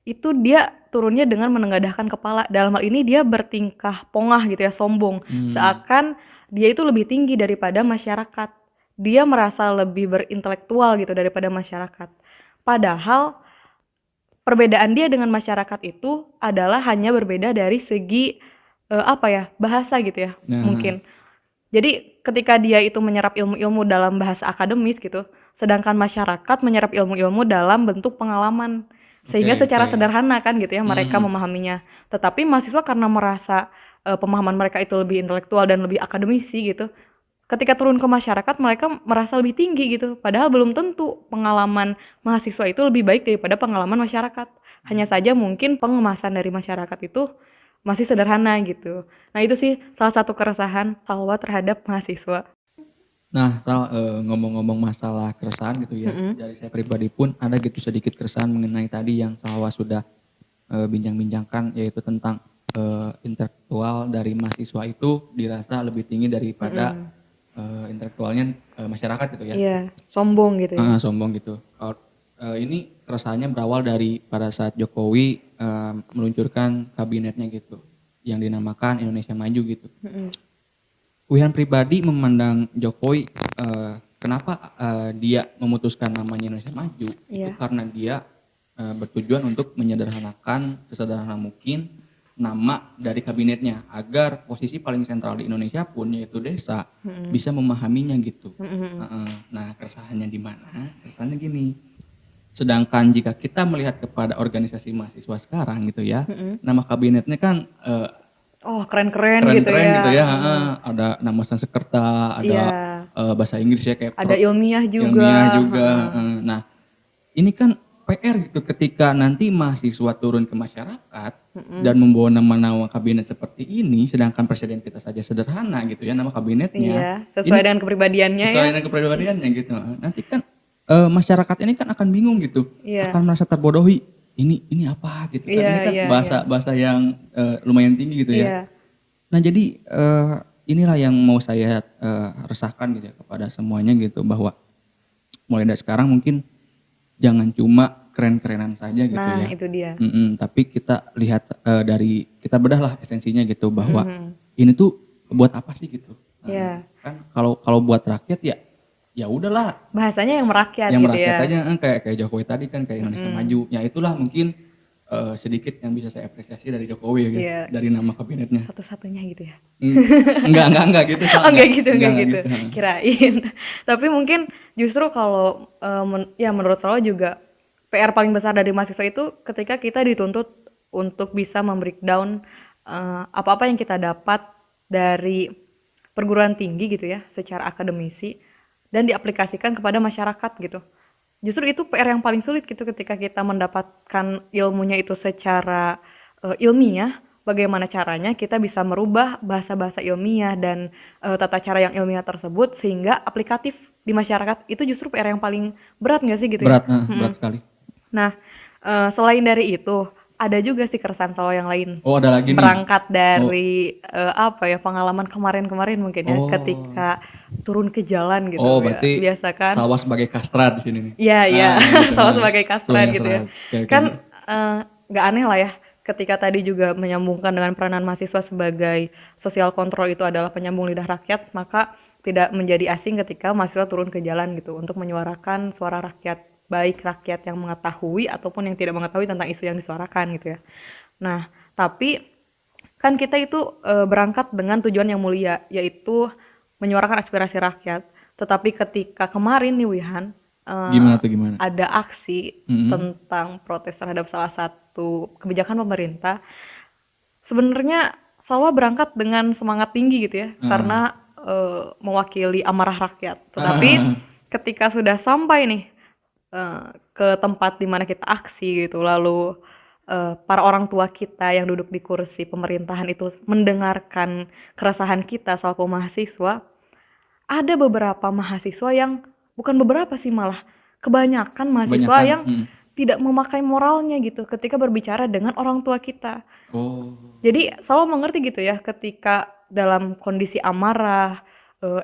itu dia turunnya dengan menengadahkan kepala. Dalam hal ini dia bertingkah pongah gitu ya, sombong. Seakan dia itu lebih tinggi daripada masyarakat. Dia merasa lebih berintelektual gitu daripada masyarakat. Padahal perbedaan dia dengan masyarakat itu adalah hanya berbeda dari segi bahasa gitu ya, mungkin. Jadi ketika dia itu menyerap ilmu-ilmu dalam bahasa akademis gitu, sedangkan masyarakat menyerap ilmu-ilmu dalam bentuk pengalaman. Sehingga secara sederhana kan gitu ya mereka memahaminya. Tetapi mahasiswa karena merasa pemahaman mereka itu lebih intelektual dan lebih akademisi gitu, ketika turun ke masyarakat mereka merasa lebih tinggi gitu. Padahal belum tentu pengalaman mahasiswa itu lebih baik daripada pengalaman masyarakat. Hanya saja mungkin pengemasan dari masyarakat itu masih sederhana gitu. Nah itu sih salah satu keresahan Salwa terhadap mahasiswa. Nah, ngomong-ngomong masalah keresahan gitu ya, dari saya pribadi pun ada gitu sedikit keresahan mengenai tadi yang Salwa sudah bincang-bincangkan, yaitu tentang intelektual dari mahasiswa itu dirasa lebih tinggi daripada intelektualnya masyarakat gitu ya. Iya, sombong gitu ya. Sombong gitu. Ini keresahannya berawal dari pada saat Jokowi meluncurkan kabinetnya gitu, yang dinamakan Indonesia Maju gitu. Wihan pribadi memandang Jokowi, kenapa dia memutuskan namanya Indonesia Maju, itu karena dia bertujuan untuk menyederhanakan sesederhana mungkin nama dari kabinetnya agar posisi paling sentral di Indonesia pun yaitu desa bisa memahaminya gitu. Nah, keresahannya di mana? Keresahannya gini. Sedangkan jika kita melihat kepada organisasi mahasiswa sekarang gitu ya, nama kabinetnya kan Keren-keren gitu ya. Ada nama Sanskerta, ada bahasa Inggris ya kayak ada ilmiah juga. Nah, ini kan PR gitu ketika nanti mahasiswa turun ke masyarakat dan membawa nama-nama kabinet seperti ini, sedangkan presiden kita saja sederhana gitu ya nama kabinetnya. Iya, sesuai dengan kepribadiannya sesuai dengan kepribadiannya gitu. Nanti kan masyarakat ini kan akan bingung gitu, akan merasa terbodohi. Ini apa gitu kan, ini kan bahasa yang lumayan tinggi gitu ya. Nah jadi inilah yang mau saya resahkan gitu ya kepada semuanya gitu, bahwa mulai dari sekarang mungkin jangan cuma keren-kerenan saja gitu ya. Nah itu dia. Tapi kita lihat kita bedahlah esensinya gitu, bahwa ini tuh buat apa sih gitu. Kan kalau buat rakyat ya udahlah, bahasanya yang merakyat gitu ya. Aja kayak Jokowi tadi kan, kayak Indonesia Maju. Ya itulah mungkin sedikit yang bisa saya apresiasi dari Jokowi ya, gitu, dari nama kabinetnya. Satu-satunya gitu ya. Enggak gitu. Enggak gitu. Kirain. Tapi mungkin justru kalau menurut saya juga PR paling besar dari mahasiswa itu ketika kita dituntut untuk bisa membreakdown apa-apa yang kita dapat dari perguruan tinggi gitu ya, secara akademisi, dan diaplikasikan kepada masyarakat gitu. Justru itu PR yang paling sulit gitu, ketika kita mendapatkan ilmunya itu secara ilmiah, bagaimana caranya kita bisa merubah bahasa-bahasa ilmiah dan tata cara yang ilmiah tersebut sehingga aplikatif di masyarakat. Itu justru PR yang paling berat gak sih gitu ya? Berat sekali. Nah, selain dari itu, ada juga sih keresahan Salwa yang lain. Ada lagi nih. Berangkat dari pengalaman kemarin-kemarin mungkin ya, ketika turun ke jalan gitu. Berarti biasa kan Salwa sebagai kastrat di sini nih. Iya. Gitu. Salwa sebagai kastrat gitu ya. Kan gak aneh lah ya, ketika tadi juga menyambungkan dengan peranan mahasiswa sebagai sosial kontrol itu adalah penyambung lidah rakyat, maka tidak menjadi asing ketika mahasiswa turun ke jalan gitu untuk menyuarakan suara rakyat, baik rakyat yang mengetahui ataupun yang tidak mengetahui tentang isu yang disuarakan gitu ya. Nah, tapi kan kita itu berangkat dengan tujuan yang mulia, yaitu menyuarakan aspirasi rakyat. Tetapi ketika kemarin nih Wihan, gimana? ada aksi tentang protes terhadap salah satu kebijakan pemerintah, sebenarnya Salwa berangkat dengan semangat tinggi gitu ya, karena mewakili amarah rakyat. Tetapi ketika sudah sampai nih ke tempat di mana kita aksi gitu, lalu para orang tua kita yang duduk di kursi pemerintahan itu mendengarkan keresahan kita selaku mahasiswa, ada beberapa mahasiswa yang, bukan beberapa sih, malah kebanyakan mahasiswa yang tidak memakai moralnya gitu ketika berbicara dengan orang tua kita. Jadi selalu mengerti gitu ya, ketika dalam kondisi amarah,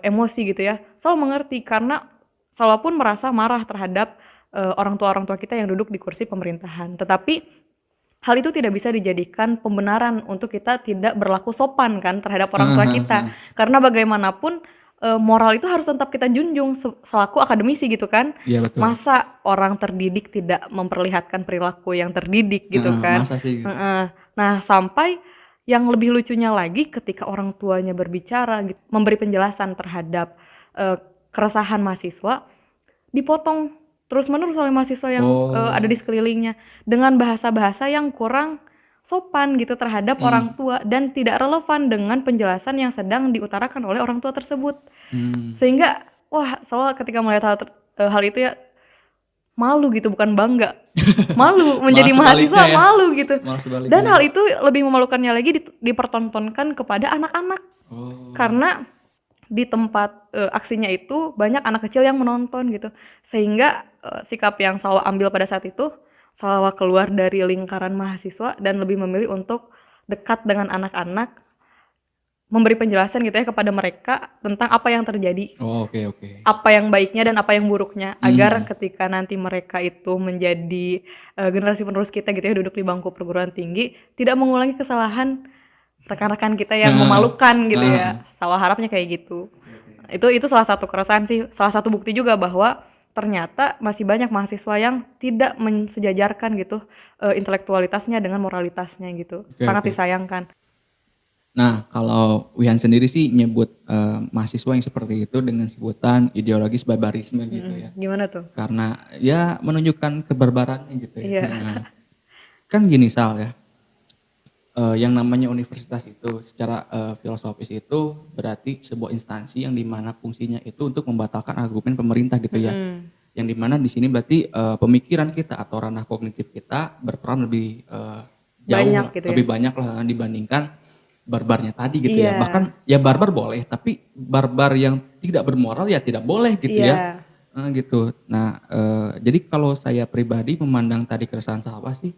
emosi gitu ya, selalu mengerti karena selalu pun merasa marah terhadap orang tua kita yang duduk di kursi pemerintahan. Tetapi hal itu tidak bisa dijadikan pembenaran untuk kita tidak berlaku sopan kan terhadap orang tua kita. Karena bagaimanapun moral itu harus tetap kita junjung selaku akademisi gitu kan. Iya, betul. Masa orang terdidik tidak memperlihatkan perilaku yang terdidik gitu kan. Masa sih gitu. Nah, sampai yang lebih lucunya lagi ketika orang tuanya berbicara gitu, memberi penjelasan terhadap keresahan mahasiswa, dipotong terus-menerus oleh mahasiswa yang ada di sekelilingnya dengan bahasa-bahasa yang kurang sopan gitu terhadap orang tua dan tidak relevan dengan penjelasan yang sedang diutarakan oleh orang tua tersebut. Sehingga Salwa ketika melihat hal itu ya malu gitu, bukan bangga. Malu menjadi mahasiswa ya? Malu gitu. Dan hal itu lebih memalukannya lagi dipertontonkan kepada anak-anak. Karena di tempat aksinya itu banyak anak kecil yang menonton gitu, sehingga sikap yang Salwa ambil pada saat itu, Salwa keluar dari lingkaran mahasiswa dan lebih memilih untuk dekat dengan anak-anak, memberi penjelasan gitu ya kepada mereka tentang apa yang terjadi, Oh, oke. apa yang baiknya dan apa yang buruknya, agar ketika nanti mereka itu menjadi generasi penerus kita gitu ya, duduk di bangku perguruan tinggi, tidak mengulangi kesalahan rekan-rekan kita yang memalukan gitu ya. Salah harapnya kayak gitu. Itu salah satu keresahan sih, salah satu bukti juga bahwa ternyata masih banyak mahasiswa yang tidak mensejajarkan gitu intelektualitasnya dengan moralitasnya gitu. Sangat disayangkan. Nah, kalau Wihan sendiri sih nyebut mahasiswa yang seperti itu dengan sebutan ideologis barbarisme gitu ya. Gimana tuh? Karena ya menunjukkan kebarbarannya gitu ya. Iya. Nah, kan gini Sal ya, yang namanya universitas itu secara filosofis itu berarti sebuah instansi yang dimana fungsinya itu untuk membatalkan argumen pemerintah gitu ya. Yang dimana di sini berarti pemikiran kita atau ranah kognitif kita berperan lebih jauh Banyak lah, gitu ya. lebih banyak lah dibandingkan barbarnya tadi gitu ya. Iya. Bahkan ya barbar boleh, tapi barbar yang tidak bermoral ya tidak boleh gitu Iya. ya. Gitu. Nah, jadi kalau saya pribadi memandang tadi keresahan Salwa sih,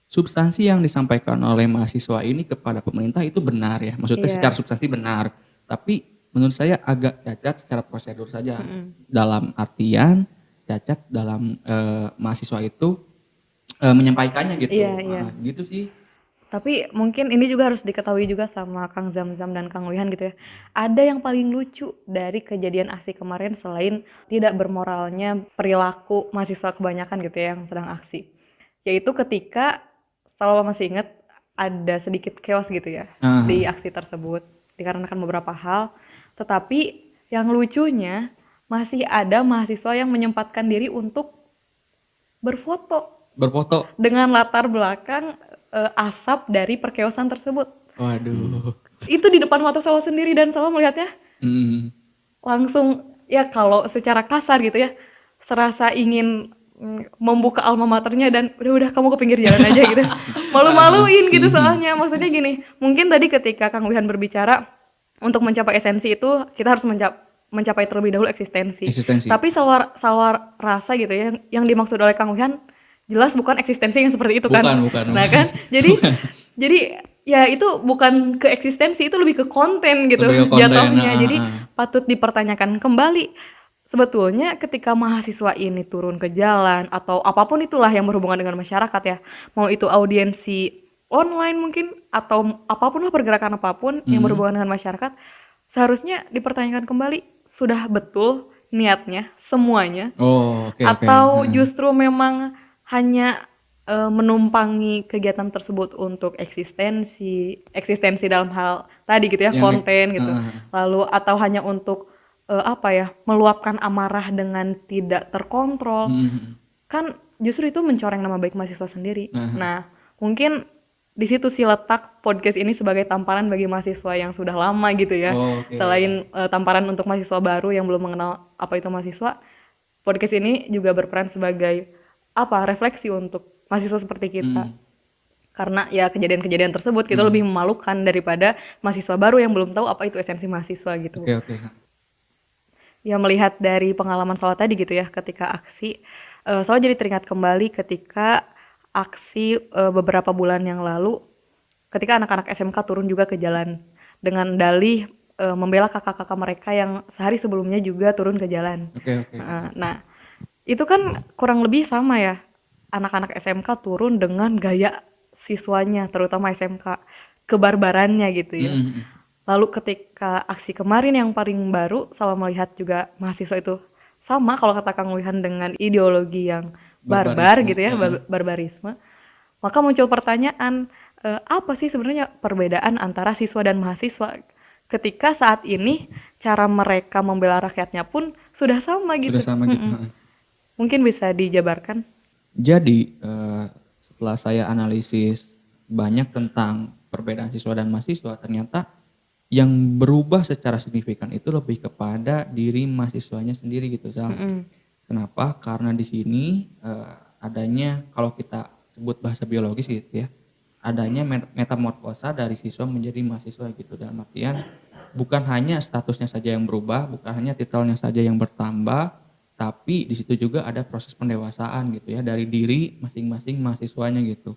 substansi yang disampaikan oleh mahasiswa ini kepada pemerintah itu benar ya. Maksudnya Iya. secara substansi benar. Tapi menurut saya agak cacat secara prosedur saja. Dalam artian cacat dalam mahasiswa itu menyampaikannya gitu. Iya, iya. Gitu sih. Tapi mungkin ini juga harus diketahui juga sama Kang Zamzam dan Kang Wihan gitu ya. Ada yang paling lucu dari kejadian aksi kemarin selain tidak bermoralnya perilaku mahasiswa kebanyakan gitu ya yang sedang aksi. Yaitu ketika, kalau masih ingat, ada sedikit chaos gitu ya di aksi tersebut. Dikarenakan beberapa hal. Tetapi yang lucunya masih ada mahasiswa yang menyempatkan diri untuk berfoto Berfoto. dengan latar belakang asap dari perkeosan tersebut. Waduh. Itu di depan mata Salwa sendiri dan Salwa melihatnya langsung ya kalau secara kasar gitu ya, serasa ingin membuka alma maternya dan udah kamu ke pinggir jalan aja gitu. Malu-maluin gitu soalnya. Maksudnya gini, mungkin tadi ketika Kang Wihan berbicara untuk mencapai esensi itu kita harus mencapai terlebih dahulu eksistensi. Tapi Salwa rasa gitu ya, yang dimaksud oleh Kang Wihan jelas bukan eksistensi yang seperti itu kan. Bukan. Nah kan, jadi ya itu bukan ke eksistensi, itu lebih ke konten gitu jatuhnya. Jadi patut dipertanyakan kembali. Sebetulnya ketika mahasiswa ini turun ke jalan atau apapun itulah yang berhubungan dengan masyarakat ya, mau itu audiensi online mungkin atau apapun lah, pergerakan apapun yang berhubungan dengan masyarakat, seharusnya dipertanyakan kembali, sudah betul niatnya semuanya? Atau justru memang hanya menumpangi kegiatan tersebut untuk eksistensi dalam hal tadi gitu ya, konten gitu, lalu atau hanya untuk meluapkan amarah dengan tidak terkontrol, kan justru itu mencoreng nama baik mahasiswa sendiri. Nah, mungkin di situ sih letak podcast ini sebagai tamparan bagi mahasiswa yang sudah lama gitu ya. Selain tamparan untuk mahasiswa baru yang belum mengenal apa itu mahasiswa, podcast ini juga berperan sebagai refleksi untuk mahasiswa seperti kita. Karena ya kejadian-kejadian tersebut itu lebih memalukan daripada mahasiswa baru yang belum tahu apa itu esensi mahasiswa gitu. Ya melihat dari pengalaman Salwa tadi gitu ya, ketika aksi, Salwa jadi teringat kembali ketika aksi beberapa bulan yang lalu, ketika anak-anak SMK turun juga ke jalan dengan dalih membela kakak-kakak mereka yang sehari sebelumnya juga turun ke jalan. Nah, itu kan kurang lebih sama ya, anak-anak SMK turun dengan gaya siswanya, terutama SMK, kebarbarannya gitu ya. Lalu ketika aksi kemarin yang paling baru, Salwa melihat juga mahasiswa itu sama kalau kata Kang Wihan dengan ideologi yang barbar gitu ya, barbarisme. Maka muncul pertanyaan, apa sih sebenarnya perbedaan antara siswa dan mahasiswa ketika saat ini cara mereka membela rakyatnya pun sudah sama gitu. Mungkin bisa dijabarkan. Jadi setelah saya analisis banyak tentang perbedaan siswa dan mahasiswa, ternyata yang berubah secara signifikan itu lebih kepada diri mahasiswanya sendiri gitu, Zal. Kenapa? Karena di sini adanya, kalau kita sebut bahasa biologis gitu ya, adanya metamorfosa dari siswa menjadi mahasiswa gitu. Dalam artian bukan hanya statusnya saja yang berubah, bukan hanya titelnya saja yang bertambah, tapi di situ juga ada proses pendewasaan gitu ya dari diri masing-masing mahasiswanya gitu.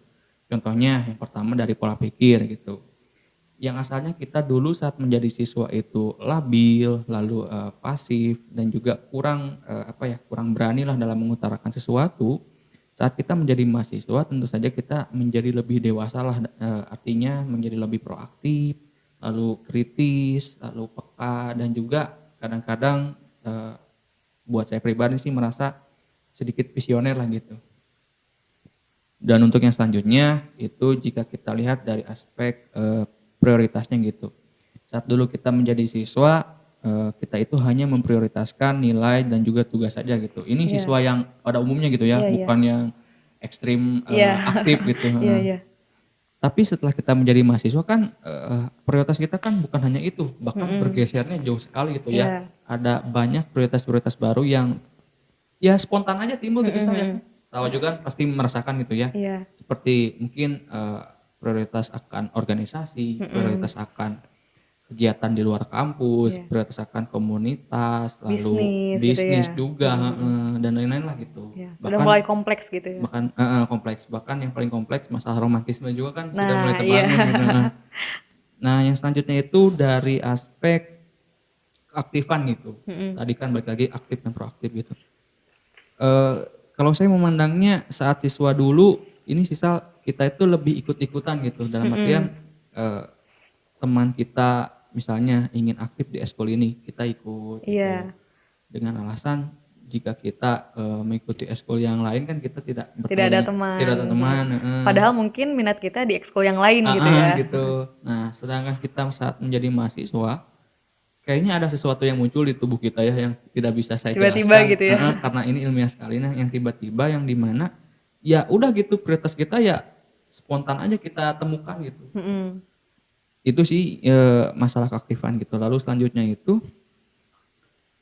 Contohnya yang pertama dari pola pikir gitu. Yang asalnya kita dulu saat menjadi siswa itu labil, lalu pasif dan juga kurang berani lah dalam mengutarakan sesuatu. Saat kita menjadi mahasiswa tentu saja kita menjadi lebih dewasa lah, artinya menjadi lebih proaktif, lalu kritis, lalu peka dan juga kadang-kadang buat saya pribadi sih merasa sedikit visioner lah gitu. Dan untuk yang selanjutnya itu jika kita lihat dari aspek prioritasnya gitu. Saat dulu kita menjadi siswa, kita itu hanya memprioritaskan nilai dan juga tugas saja gitu. Ini siswa yang pada umumnya gitu ya, bukan yang ekstrim aktif gitu. Tapi setelah kita menjadi mahasiswa kan prioritas kita kan bukan hanya itu, bahkan bergesernya jauh sekali gitu ya. Ada banyak prioritas-prioritas baru yang ya spontan aja timbul gitu saya. Tahu juga kan pasti merasakan gitu ya. Seperti mungkin prioritas akan organisasi, prioritas akan kegiatan di luar kampus, prioritas akan komunitas, lalu bisnis gitu juga dan lain-lain lah gitu. Sudah mulai kompleks gitu ya. Bahkan kompleks, bahkan yang paling kompleks masalah romantisme juga kan sudah mulai terbangun gitu. Nah, yang selanjutnya itu dari aspek keaktifan gitu. Tadi kan balik lagi aktif dan proaktif gitu. Kalau saya memandangnya saat siswa dulu ini kita itu lebih ikut-ikutan gitu dalam artian teman kita misalnya ingin aktif di eskul ini kita ikut gitu. Dengan alasan jika kita mengikuti eskul yang lain kan kita tidak ada teman. Padahal mungkin minat kita di ekskul yang lain gitu ya. Gitu. Nah, sedangkan kita saat menjadi mahasiswa kayaknya ada sesuatu yang muncul di tubuh kita ya yang tidak bisa saya jelaskan gitu ya. Karena ini ilmiah sekali. Nah, yang tiba-tiba yang dimana ya udah gitu prioritas kita ya spontan aja kita temukan gitu. Itu sih masalah keaktifan gitu. Lalu selanjutnya itu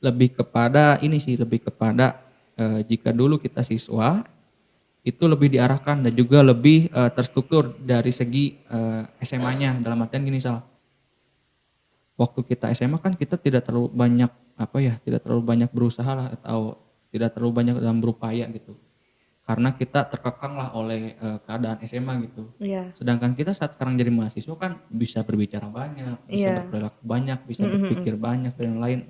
lebih kepada jika dulu kita siswa itu lebih diarahkan dan juga lebih terstruktur dari segi SMA-nya. Dalam artian gini waktu kita SMA kan kita tidak terlalu banyak berusaha lah atau tidak terlalu banyak dalam berupaya gitu. Karena kita terkekang lah oleh keadaan SMA gitu. Sedangkan kita saat sekarang jadi mahasiswa kan bisa berbicara banyak, bisa berperilaku banyak, bisa berpikir banyak dan lain.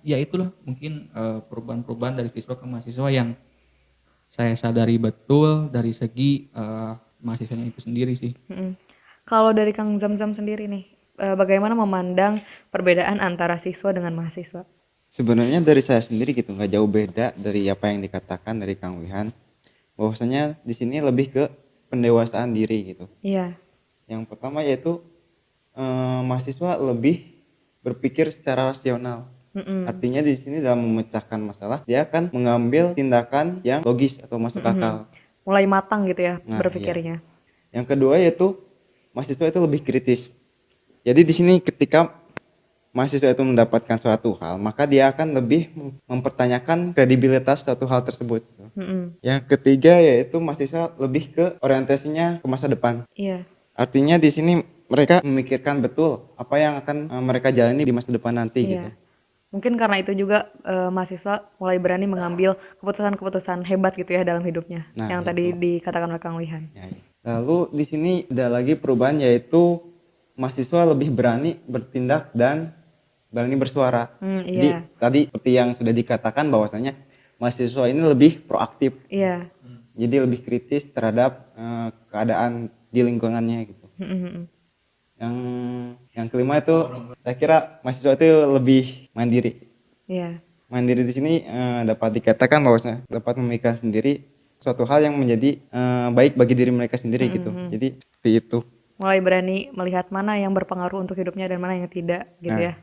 Ya itulah mungkin perubahan-perubahan dari siswa ke mahasiswa yang saya sadari betul dari segi mahasiswanya itu sendiri sih. Kalau dari Kang Zamzam sendiri nih, bagaimana memandang perbedaan antara siswa dengan mahasiswa? Sebenarnya dari saya sendiri gitu nggak jauh beda dari apa yang dikatakan dari Kang Wihan. Bahwasanya di sini lebih ke pendewasaan diri gitu. Yang pertama yaitu mahasiswa lebih berpikir secara rasional. Artinya di sini dalam memecahkan masalah dia akan mengambil tindakan yang logis atau masuk akal. Mulai matang gitu ya berpikirnya. Yang kedua yaitu mahasiswa itu lebih kritis. Jadi di sini ketika mahasiswa itu mendapatkan suatu hal, maka dia akan lebih mempertanyakan kredibilitas suatu hal tersebut. Yang ketiga yaitu mahasiswa lebih ke orientasinya ke masa depan. Artinya di sini mereka memikirkan betul apa yang akan mereka jalani di masa depan nanti gitu. Mungkin karena itu juga mahasiswa mulai berani mengambil keputusan-keputusan hebat gitu ya dalam hidupnya. Yang tadi dikatakan oleh Kang Wihan. Lalu di sini ada lagi perubahan yaitu mahasiswa lebih berani bertindak dan berani bersuara. Jadi tadi seperti yang sudah dikatakan bahwasanya mahasiswa ini lebih proaktif. Jadi lebih kritis terhadap keadaan di lingkungannya gitu. Yang kelima itu saya kira mahasiswa itu lebih mandiri. Mandiri di sini dapat dikatakan bahwasanya dapat memikirkan sendiri suatu hal yang menjadi baik bagi diri mereka sendiri gitu. Jadi seperti itu. Mulai berani melihat mana yang berpengaruh untuk hidupnya dan mana yang tidak gitu ya.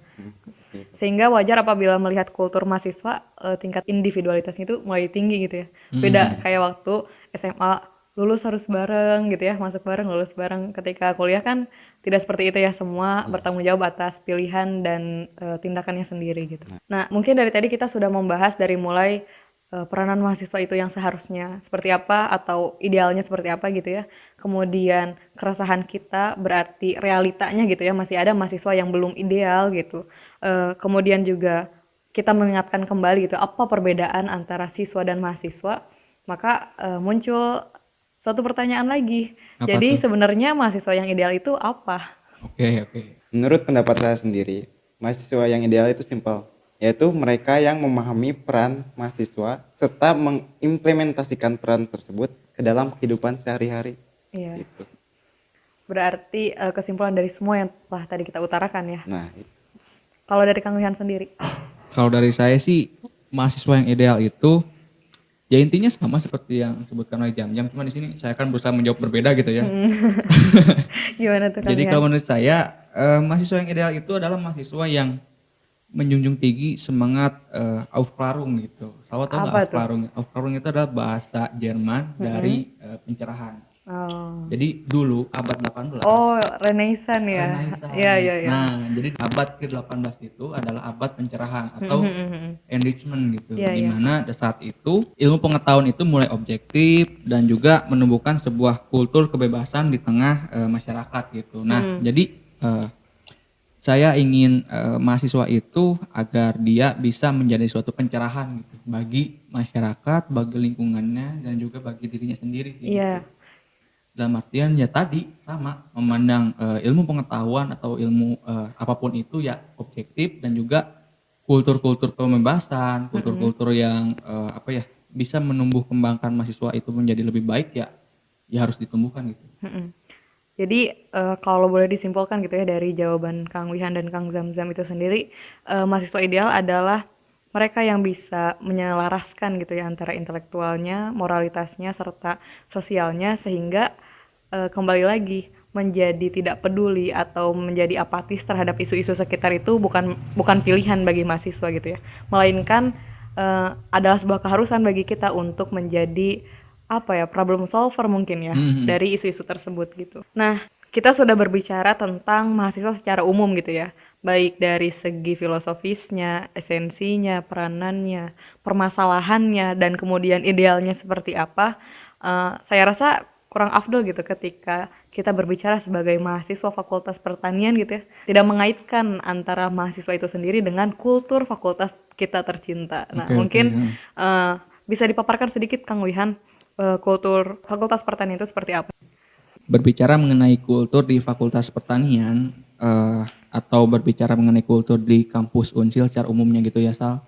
Sehingga wajar apabila melihat kultur mahasiswa tingkat individualitasnya itu mulai tinggi gitu ya. Beda kayak waktu SMA lulus harus bareng gitu ya, masuk bareng, lulus bareng. Ketika kuliah kan tidak seperti itu ya, semua bertanggung jawab atas pilihan dan tindakannya sendiri gitu. Nah, mungkin dari tadi kita sudah membahas dari mulai peranan mahasiswa itu yang seharusnya seperti apa atau idealnya seperti apa gitu ya. Kemudian keresahan kita berarti realitanya gitu ya, masih ada mahasiswa yang belum ideal gitu. Kemudian juga kita mengingatkan kembali gitu apa perbedaan antara siswa dan mahasiswa, maka muncul suatu pertanyaan lagi. Apa Jadi tuh? sebenarnya mahasiswa yang ideal itu apa? Oke. Menurut pendapat saya sendiri, mahasiswa yang ideal itu simpel, yaitu mereka yang memahami peran mahasiswa serta mengimplementasikan peran tersebut ke dalam kehidupan sehari-hari. Iya. Gitu. Berarti kesimpulan dari semua yang telah tadi kita utarakan ya. Nah, Kalau dari Kang Wihan sendiri? Kalau dari saya sih mahasiswa yang ideal itu ya intinya sama seperti yang disebutkan oleh Jam-Jam, cuma di sini saya akan berusaha menjawab berbeda gitu ya. Gimana tuh Kang Jadi Wihan? kalau menurut saya mahasiswa yang ideal itu adalah mahasiswa yang menjunjung tinggi semangat Aufklärung gitu. Selalu tahu nggak Apa tuh? Aufklärung? Aufklärung itu adalah bahasa Jerman dari pencerahan. Oh. Jadi dulu abad 18. Oh, Renaissance ya. Renaissance. Iya, iya, iya. Nah, jadi abad ke-18 itu adalah abad pencerahan atau enrichment gitu. Iya, Di iya. mana saat itu ilmu pengetahuan itu mulai objektif dan juga menumbuhkan sebuah kultur kebebasan di tengah masyarakat gitu. Nah, jadi saya ingin mahasiswa itu agar dia bisa menjadi suatu pencerahan gitu bagi masyarakat, bagi lingkungannya dan juga bagi dirinya sendiri sih, Iya. gitu. Dalam artian ya tadi sama memandang ilmu pengetahuan atau ilmu apapun itu ya objektif dan juga kultur-kultur kebebasan, kultur-kultur yang apa ya bisa menumbuh kembangkan mahasiswa itu menjadi lebih baik ya harus ditumbuhkan gitu. Mm-mm. Jadi kalau boleh disimpulkan gitu ya dari jawaban Kang Wihan dan Kang Zamzam itu sendiri, mahasiswa ideal adalah mereka yang bisa menyelaraskan gitu ya antara intelektualnya, moralitasnya, serta sosialnya sehingga kembali lagi menjadi tidak peduli atau menjadi apatis terhadap isu-isu sekitar itu bukan pilihan bagi mahasiswa gitu ya, melainkan adalah sebuah keharusan bagi kita untuk menjadi apa ya problem solver mungkin ya dari isu-isu tersebut gitu. Nah, kita sudah berbicara tentang mahasiswa secara umum gitu ya, baik dari segi filosofisnya, esensinya, peranannya, permasalahannya, dan kemudian idealnya seperti apa. Saya rasa kurang afdol gitu ketika kita berbicara sebagai mahasiswa Fakultas Pertanian gitu ya, tidak mengaitkan antara mahasiswa itu sendiri dengan kultur fakultas kita tercinta. Nah, mungkin bisa dipaparkan sedikit Kang Wihan, kultur Fakultas Pertanian itu seperti apa? Berbicara mengenai kultur di Fakultas Pertanian atau berbicara mengenai kultur di kampus Unsil secara umumnya gitu ya Sal.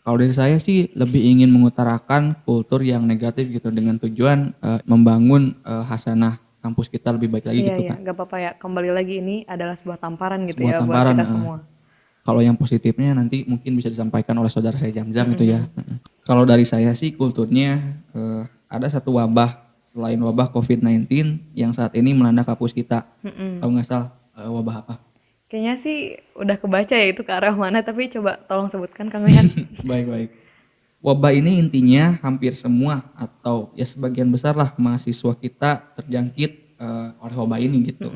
Kalau dari saya sih lebih ingin mengutarakan kultur yang negatif gitu dengan tujuan membangun hasanah kampus kita lebih baik lagi Iya, gitu iya, kan. gak apa-apa ya. Kembali lagi ini adalah sebuah tamparan gitu Sebuah ya tamparan, buat kita semua. Kalau yang positifnya nanti mungkin bisa disampaikan oleh saudara saya Jam-Jam itu ya. Kalau dari saya sih kulturnya ada satu wabah selain wabah COVID-19 yang saat ini melanda kampus kita. Kalau nggak salah wabah apa? Kayaknya sih udah kebaca ya itu ke arah mana, tapi coba tolong sebutkan Kang Wihan. Baik. Wabah ini intinya hampir semua atau ya sebagian besar lah mahasiswa kita terjangkit oleh wabah ini gitu.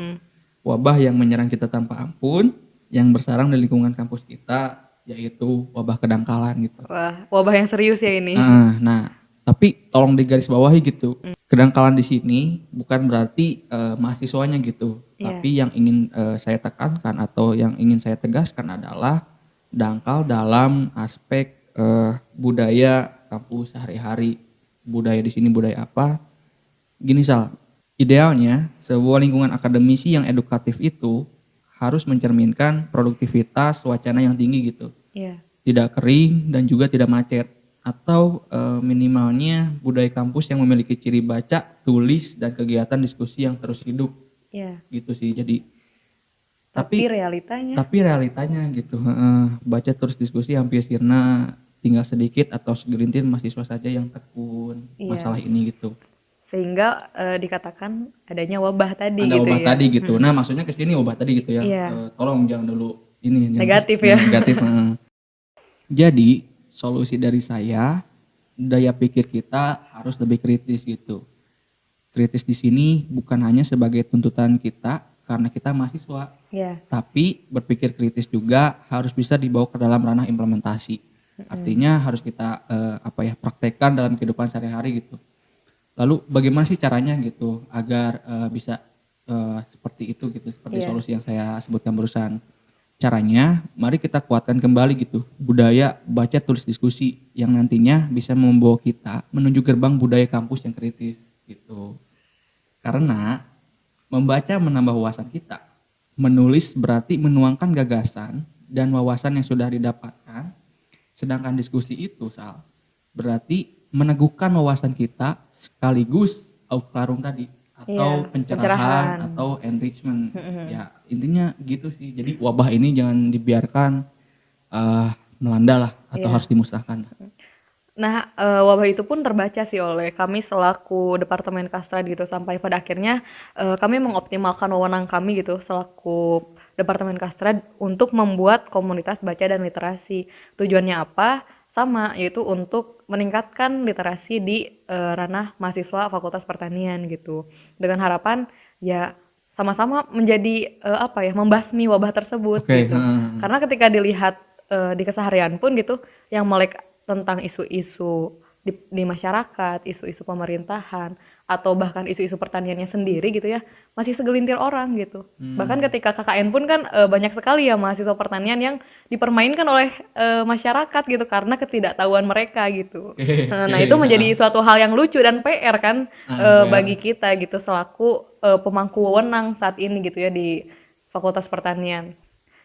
Wabah yang menyerang kita tanpa ampun, yang bersarang di lingkungan kampus kita yaitu wabah kedangkalan gitu. Wah, wabah yang serius ya ini. Nah, tapi tolong digarisbawahi gitu. Kedangkalan di sini bukan berarti mahasiswanya gitu, tapi yang ingin saya tekankan atau yang ingin saya tegaskan adalah dangkal dalam aspek budaya kampus sehari-hari. Budaya di sini budaya apa? Gini Sal, idealnya sebuah lingkungan akademisi yang edukatif itu harus mencerminkan produktivitas wacana yang tinggi gitu. Iya. Tidak kering dan juga tidak macet. Atau minimalnya budaya kampus yang memiliki ciri baca, tulis, dan kegiatan diskusi yang terus hidup. Iya. Gitu sih. Jadi Tapi realitanya. Tapi realitanya gitu. Baca terus diskusi hampir sirna, tinggal sedikit atau segelintir mahasiswa saja yang tekun masalah ini gitu. Sehingga dikatakan adanya wabah tadi Ada gitu wabah ya. tadi gitu. Nah maksudnya kesini wabah tadi gitu ya. Iya. Tolong jangan dulu ini. Negatif ya. Negatif. Jadi solusi dari saya, daya pikir kita harus lebih kritis gitu. Kritis di sini bukan hanya sebagai tuntutan kita karena kita mahasiswa, Iya. tapi berpikir kritis juga harus bisa dibawa ke dalam ranah implementasi. Artinya harus kita praktekkan dalam kehidupan sehari-hari gitu. Lalu bagaimana sih caranya gitu agar bisa seperti itu gitu, seperti Iya. solusi yang saya sebutkan barusan. Caranya, mari kita kuatkan kembali gitu budaya baca tulis diskusi yang nantinya bisa membawa kita menuju gerbang budaya kampus yang kritis gitu. Karena membaca menambah wawasan kita. Menulis berarti menuangkan gagasan dan wawasan yang sudah didapatkan. Sedangkan diskusi itu, berarti meneguhkan wawasan kita sekaligus aufklärung tadi atau Iya, pencerahan atau enrichment. Ya, intinya gitu sih. Jadi wabah ini jangan dibiarkan melanda lah atau harus dimusnahkan. Nah, wabah itu pun terbaca sih oleh kami selaku Departemen Kastrat gitu, sampai pada akhirnya kami mengoptimalkan wewenang kami gitu selaku Departemen Kastrat untuk membuat komunitas baca dan literasi. Tujuannya apa? Sama, yaitu untuk meningkatkan literasi di ranah mahasiswa Fakultas Pertanian gitu. Dengan harapan ya sama-sama menjadi membasmi wabah tersebut Oke, gitu. Karena ketika dilihat di keseharian pun gitu, yang melek tentang isu-isu di masyarakat, isu-isu pemerintahan, atau bahkan isu-isu pertaniannya sendiri gitu ya, masih segelintir orang gitu. Bahkan ketika KKN pun kan banyak sekali ya mahasiswa pertanian yang dipermainkan oleh masyarakat gitu karena ketidaktahuan mereka gitu. Nah itu menjadi suatu hal yang lucu dan PR kan bagi kita gitu selaku pemangku wewenang saat ini gitu ya di Fakultas Pertanian.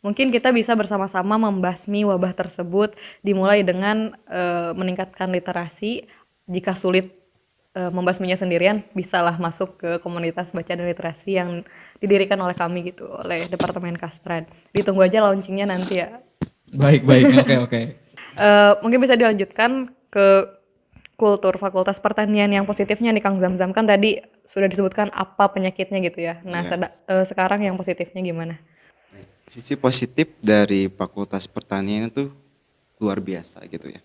Mungkin kita bisa bersama-sama membasmi wabah tersebut dimulai dengan meningkatkan literasi. Jika sulit membasminya sendirian, bisalah masuk ke komunitas baca dan literasi yang didirikan oleh kami gitu, oleh Departemen Kastrat. Ditunggu aja launchingnya nanti ya. Baik, oke. Mungkin bisa dilanjutkan ke kultur Fakultas Pertanian yang positifnya nih Kang Zamzam, kan tadi sudah disebutkan apa penyakitnya gitu ya. Nah sekarang yang positifnya gimana? Sisi positif dari Fakultas Pertanian itu luar biasa gitu ya.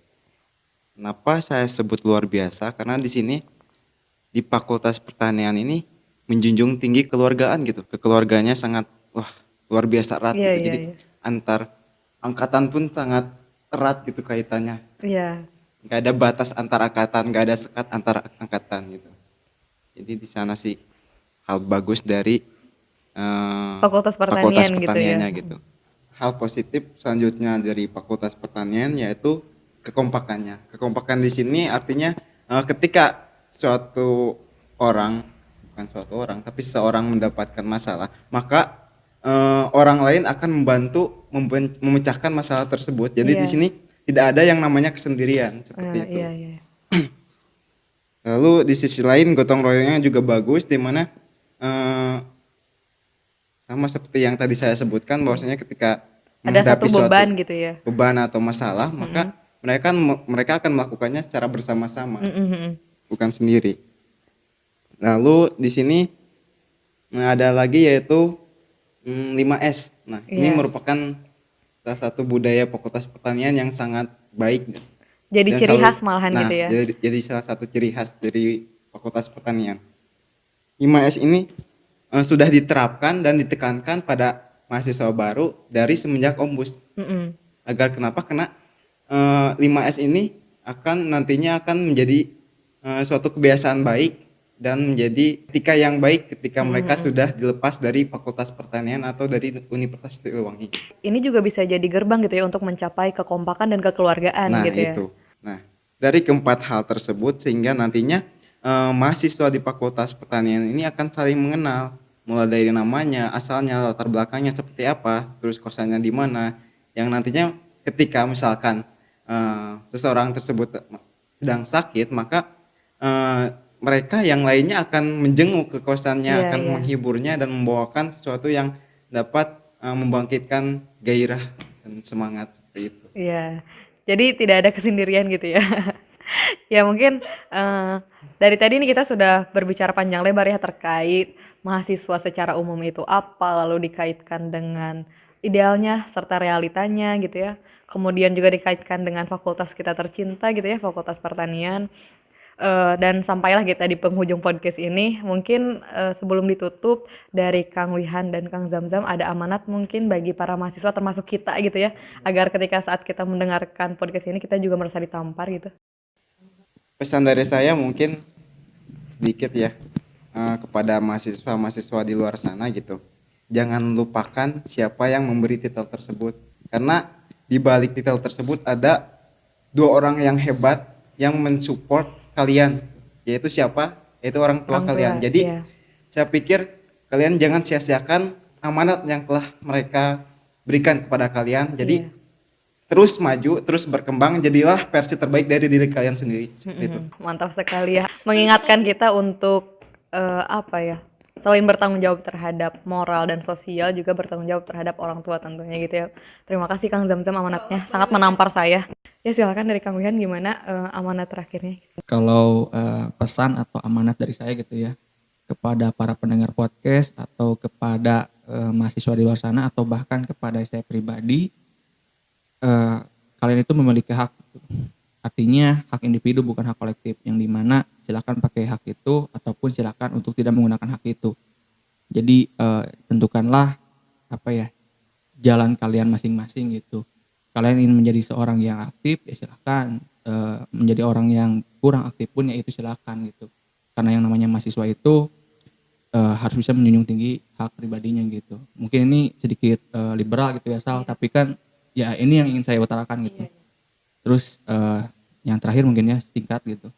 Kenapa saya sebut luar biasa? Karena di sini di Fakultas Pertanian ini menjunjung tinggi kekeluargaan gitu. Kekeluarganya sangat luar biasa erat gitu. Jadi antar angkatan pun sangat erat gitu kaitannya. Iya. Nggak ada batas antar angkatan, nggak ada sekat antar angkatan gitu. Jadi di sana sih hal bagus dari Fakultas Pertanian gitu ya. gitu. Hal positif selanjutnya dari Fakultas Pertanian yaitu kekompakannya. Kekompakan di sini artinya ketika tapi seorang mendapatkan masalah, maka orang lain akan membantu memecahkan masalah tersebut. Jadi di sini tidak ada yang namanya kesendirian seperti itu. Iya. Lalu di sisi lain gotong royongnya juga bagus, di mana sama seperti yang tadi saya sebutkan bahwasanya ketika ada satu menghadapi beban suatu gitu ya. beban atau masalah, maka mereka akan melakukannya secara bersama-sama, bukan sendiri. Lalu di sini ada lagi yaitu 5S. Nah, ini merupakan salah satu budaya Fakultas Pertanian yang sangat baik. Jadi Dan ciri khas malahan gitu ya. Jadi salah satu ciri khas dari Fakultas Pertanian. 5S ini sudah diterapkan dan ditekankan pada mahasiswa baru dari semenjak Ombus. Agar kenapa? Karena 5S ini nantinya akan menjadi suatu kebiasaan baik dan menjadi etika yang baik ketika mereka sudah dilepas dari Fakultas Pertanian atau dari Universitas Siliwangi. Ini juga bisa jadi gerbang gitu ya untuk mencapai kekompakan dan kekeluargaan gitu ya. Nah, dari keempat hal tersebut sehingga nantinya mahasiswa di Fakultas Pertanian ini akan saling mengenal, mulai dari namanya, asalnya, latar belakangnya seperti apa, terus kosannya di mana, yang nantinya ketika misalkan seseorang tersebut sedang sakit, maka mereka yang lainnya akan menjenguk ke kosannya, akan menghiburnya dan membawakan sesuatu yang dapat membangkitkan gairah dan semangat seperti itu. Iya, jadi tidak ada kesendirian gitu ya. Ya mungkin dari tadi ini kita sudah berbicara panjang lebar ya terkait mahasiswa secara umum itu apa, lalu dikaitkan dengan idealnya serta realitanya gitu ya. Kemudian juga dikaitkan dengan fakultas kita tercinta gitu ya, Fakultas Pertanian. Dan sampailah kita di penghujung podcast ini. Mungkin sebelum ditutup, dari Kang Wihan dan Kang Zamzam ada amanat mungkin bagi para mahasiswa termasuk kita gitu ya, agar ketika saat kita mendengarkan podcast ini kita juga merasa ditampar gitu. Pesan dari saya mungkin sedikit ya, kepada mahasiswa-mahasiswa di luar sana gitu. Jangan lupakan siapa yang memberi titel tersebut, karena di balik titel tersebut ada 2 orang yang hebat yang mensupport kalian, yaitu siapa? Yaitu orang tua kalian. Jadi iya. saya pikir kalian jangan sia-siakan amanat yang telah mereka berikan kepada kalian. Jadi Iya. terus maju, terus berkembang, jadilah versi terbaik dari diri kalian sendiri. Seperti itu. Mantap sekali ya. Mengingatkan kita untuk apa ya? Selain bertanggung jawab terhadap moral dan sosial, juga bertanggung jawab terhadap orang tua tentunya gitu ya. Terima kasih Kang Zamzam amanatnya, sangat menampar saya. Ya silakan dari Kang Wihan gimana amanat terakhirnya? Kalau pesan atau amanat dari saya gitu ya, kepada para pendengar podcast atau kepada mahasiswa di luar sana atau bahkan kepada saya pribadi, kalian itu memiliki hak gitu. Artinya hak individu bukan hak kolektif, yang dimana silakan pakai hak itu ataupun silakan untuk tidak menggunakan hak itu. Jadi tentukanlah apa ya, jalan kalian masing-masing gitu. Kalian ingin menjadi seorang yang aktif ya silakan, menjadi orang yang kurang aktif pun ya itu silakan gitu. Karena yang namanya mahasiswa itu harus bisa menjunjung tinggi hak pribadinya gitu. Mungkin ini sedikit liberal gitu ya Sal, tapi kan ya ini yang ingin saya utarakan gitu. Terus yang terakhir mungkin ya singkat gitu.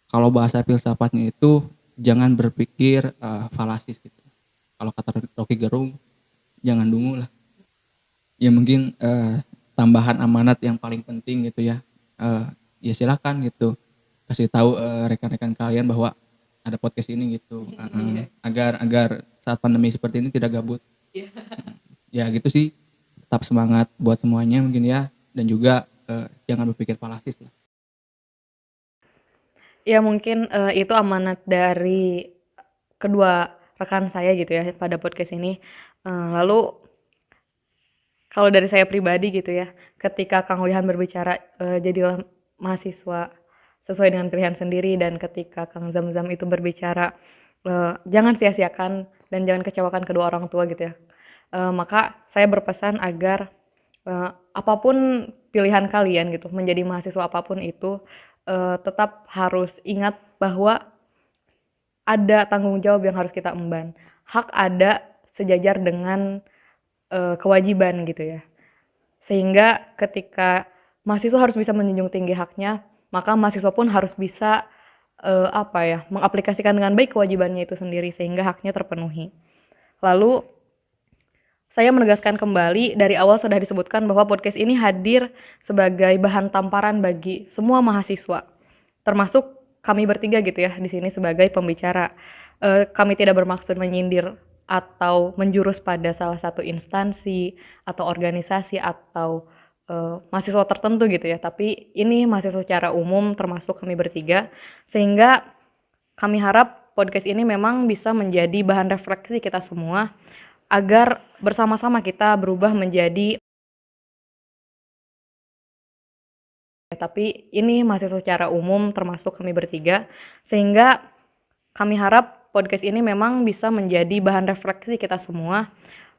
Kalau bahasa filsafatnya itu jangan berpikir falasis gitu. Kalau kata Rocky Gerung, jangan dungu lah. Ya mungkin tambahan amanat yang paling penting gitu ya. Ya silakan gitu. Kasih tahu rekan-rekan kalian bahwa ada podcast ini gitu. Agar saat pandemi seperti ini tidak gabut. Ya gitu sih. Tetap semangat buat semuanya mungkin ya. Dan juga jangan berpikir falasis lah. Ya mungkin itu amanat dari kedua rekan saya gitu ya pada podcast ini. Lalu kalau dari saya pribadi gitu ya, ketika Kang Wihan berbicara jadilah mahasiswa sesuai dengan pilihan sendiri, dan ketika Kang Zamzam itu berbicara jangan sia-siakan dan jangan kecewakan kedua orang tua gitu ya. Maka saya berpesan agar apapun pilihan kalian gitu, menjadi mahasiswa apapun itu, tetap harus ingat bahwa ada tanggung jawab yang harus kita emban. Hak ada sejajar dengan kewajiban gitu ya. Sehingga ketika mahasiswa harus bisa menjunjung tinggi haknya, maka mahasiswa pun harus bisa mengaplikasikan dengan baik kewajibannya itu sendiri sehingga haknya terpenuhi. Lalu saya menegaskan kembali, dari awal sudah disebutkan bahwa podcast ini hadir sebagai bahan tamparan bagi semua mahasiswa, termasuk kami bertiga gitu ya di sini sebagai pembicara. Kami tidak bermaksud menyindir atau menjurus pada salah satu instansi atau organisasi atau mahasiswa tertentu gitu ya, tapi ini mahasiswa secara umum termasuk kami bertiga, sehingga kami harap podcast ini memang bisa menjadi bahan refleksi kita semua agar bersama-sama kita berubah menjadi, tapi ini mahasiswa secara umum termasuk kami bertiga, sehingga kami harap podcast ini memang bisa menjadi bahan refleksi kita semua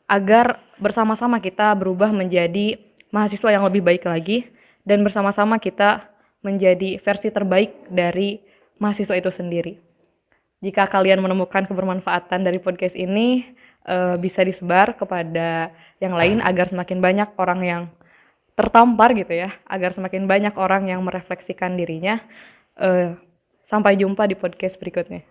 agar bersama-sama kita berubah menjadi mahasiswa yang lebih baik lagi dan bersama-sama kita menjadi versi terbaik dari mahasiswa itu sendiri. Jika kalian menemukan kebermanfaatan dari podcast ini, bisa disebar kepada yang lain agar semakin banyak orang yang tertampar gitu ya, agar semakin banyak orang yang merefleksikan dirinya. Sampai jumpa di podcast berikutnya.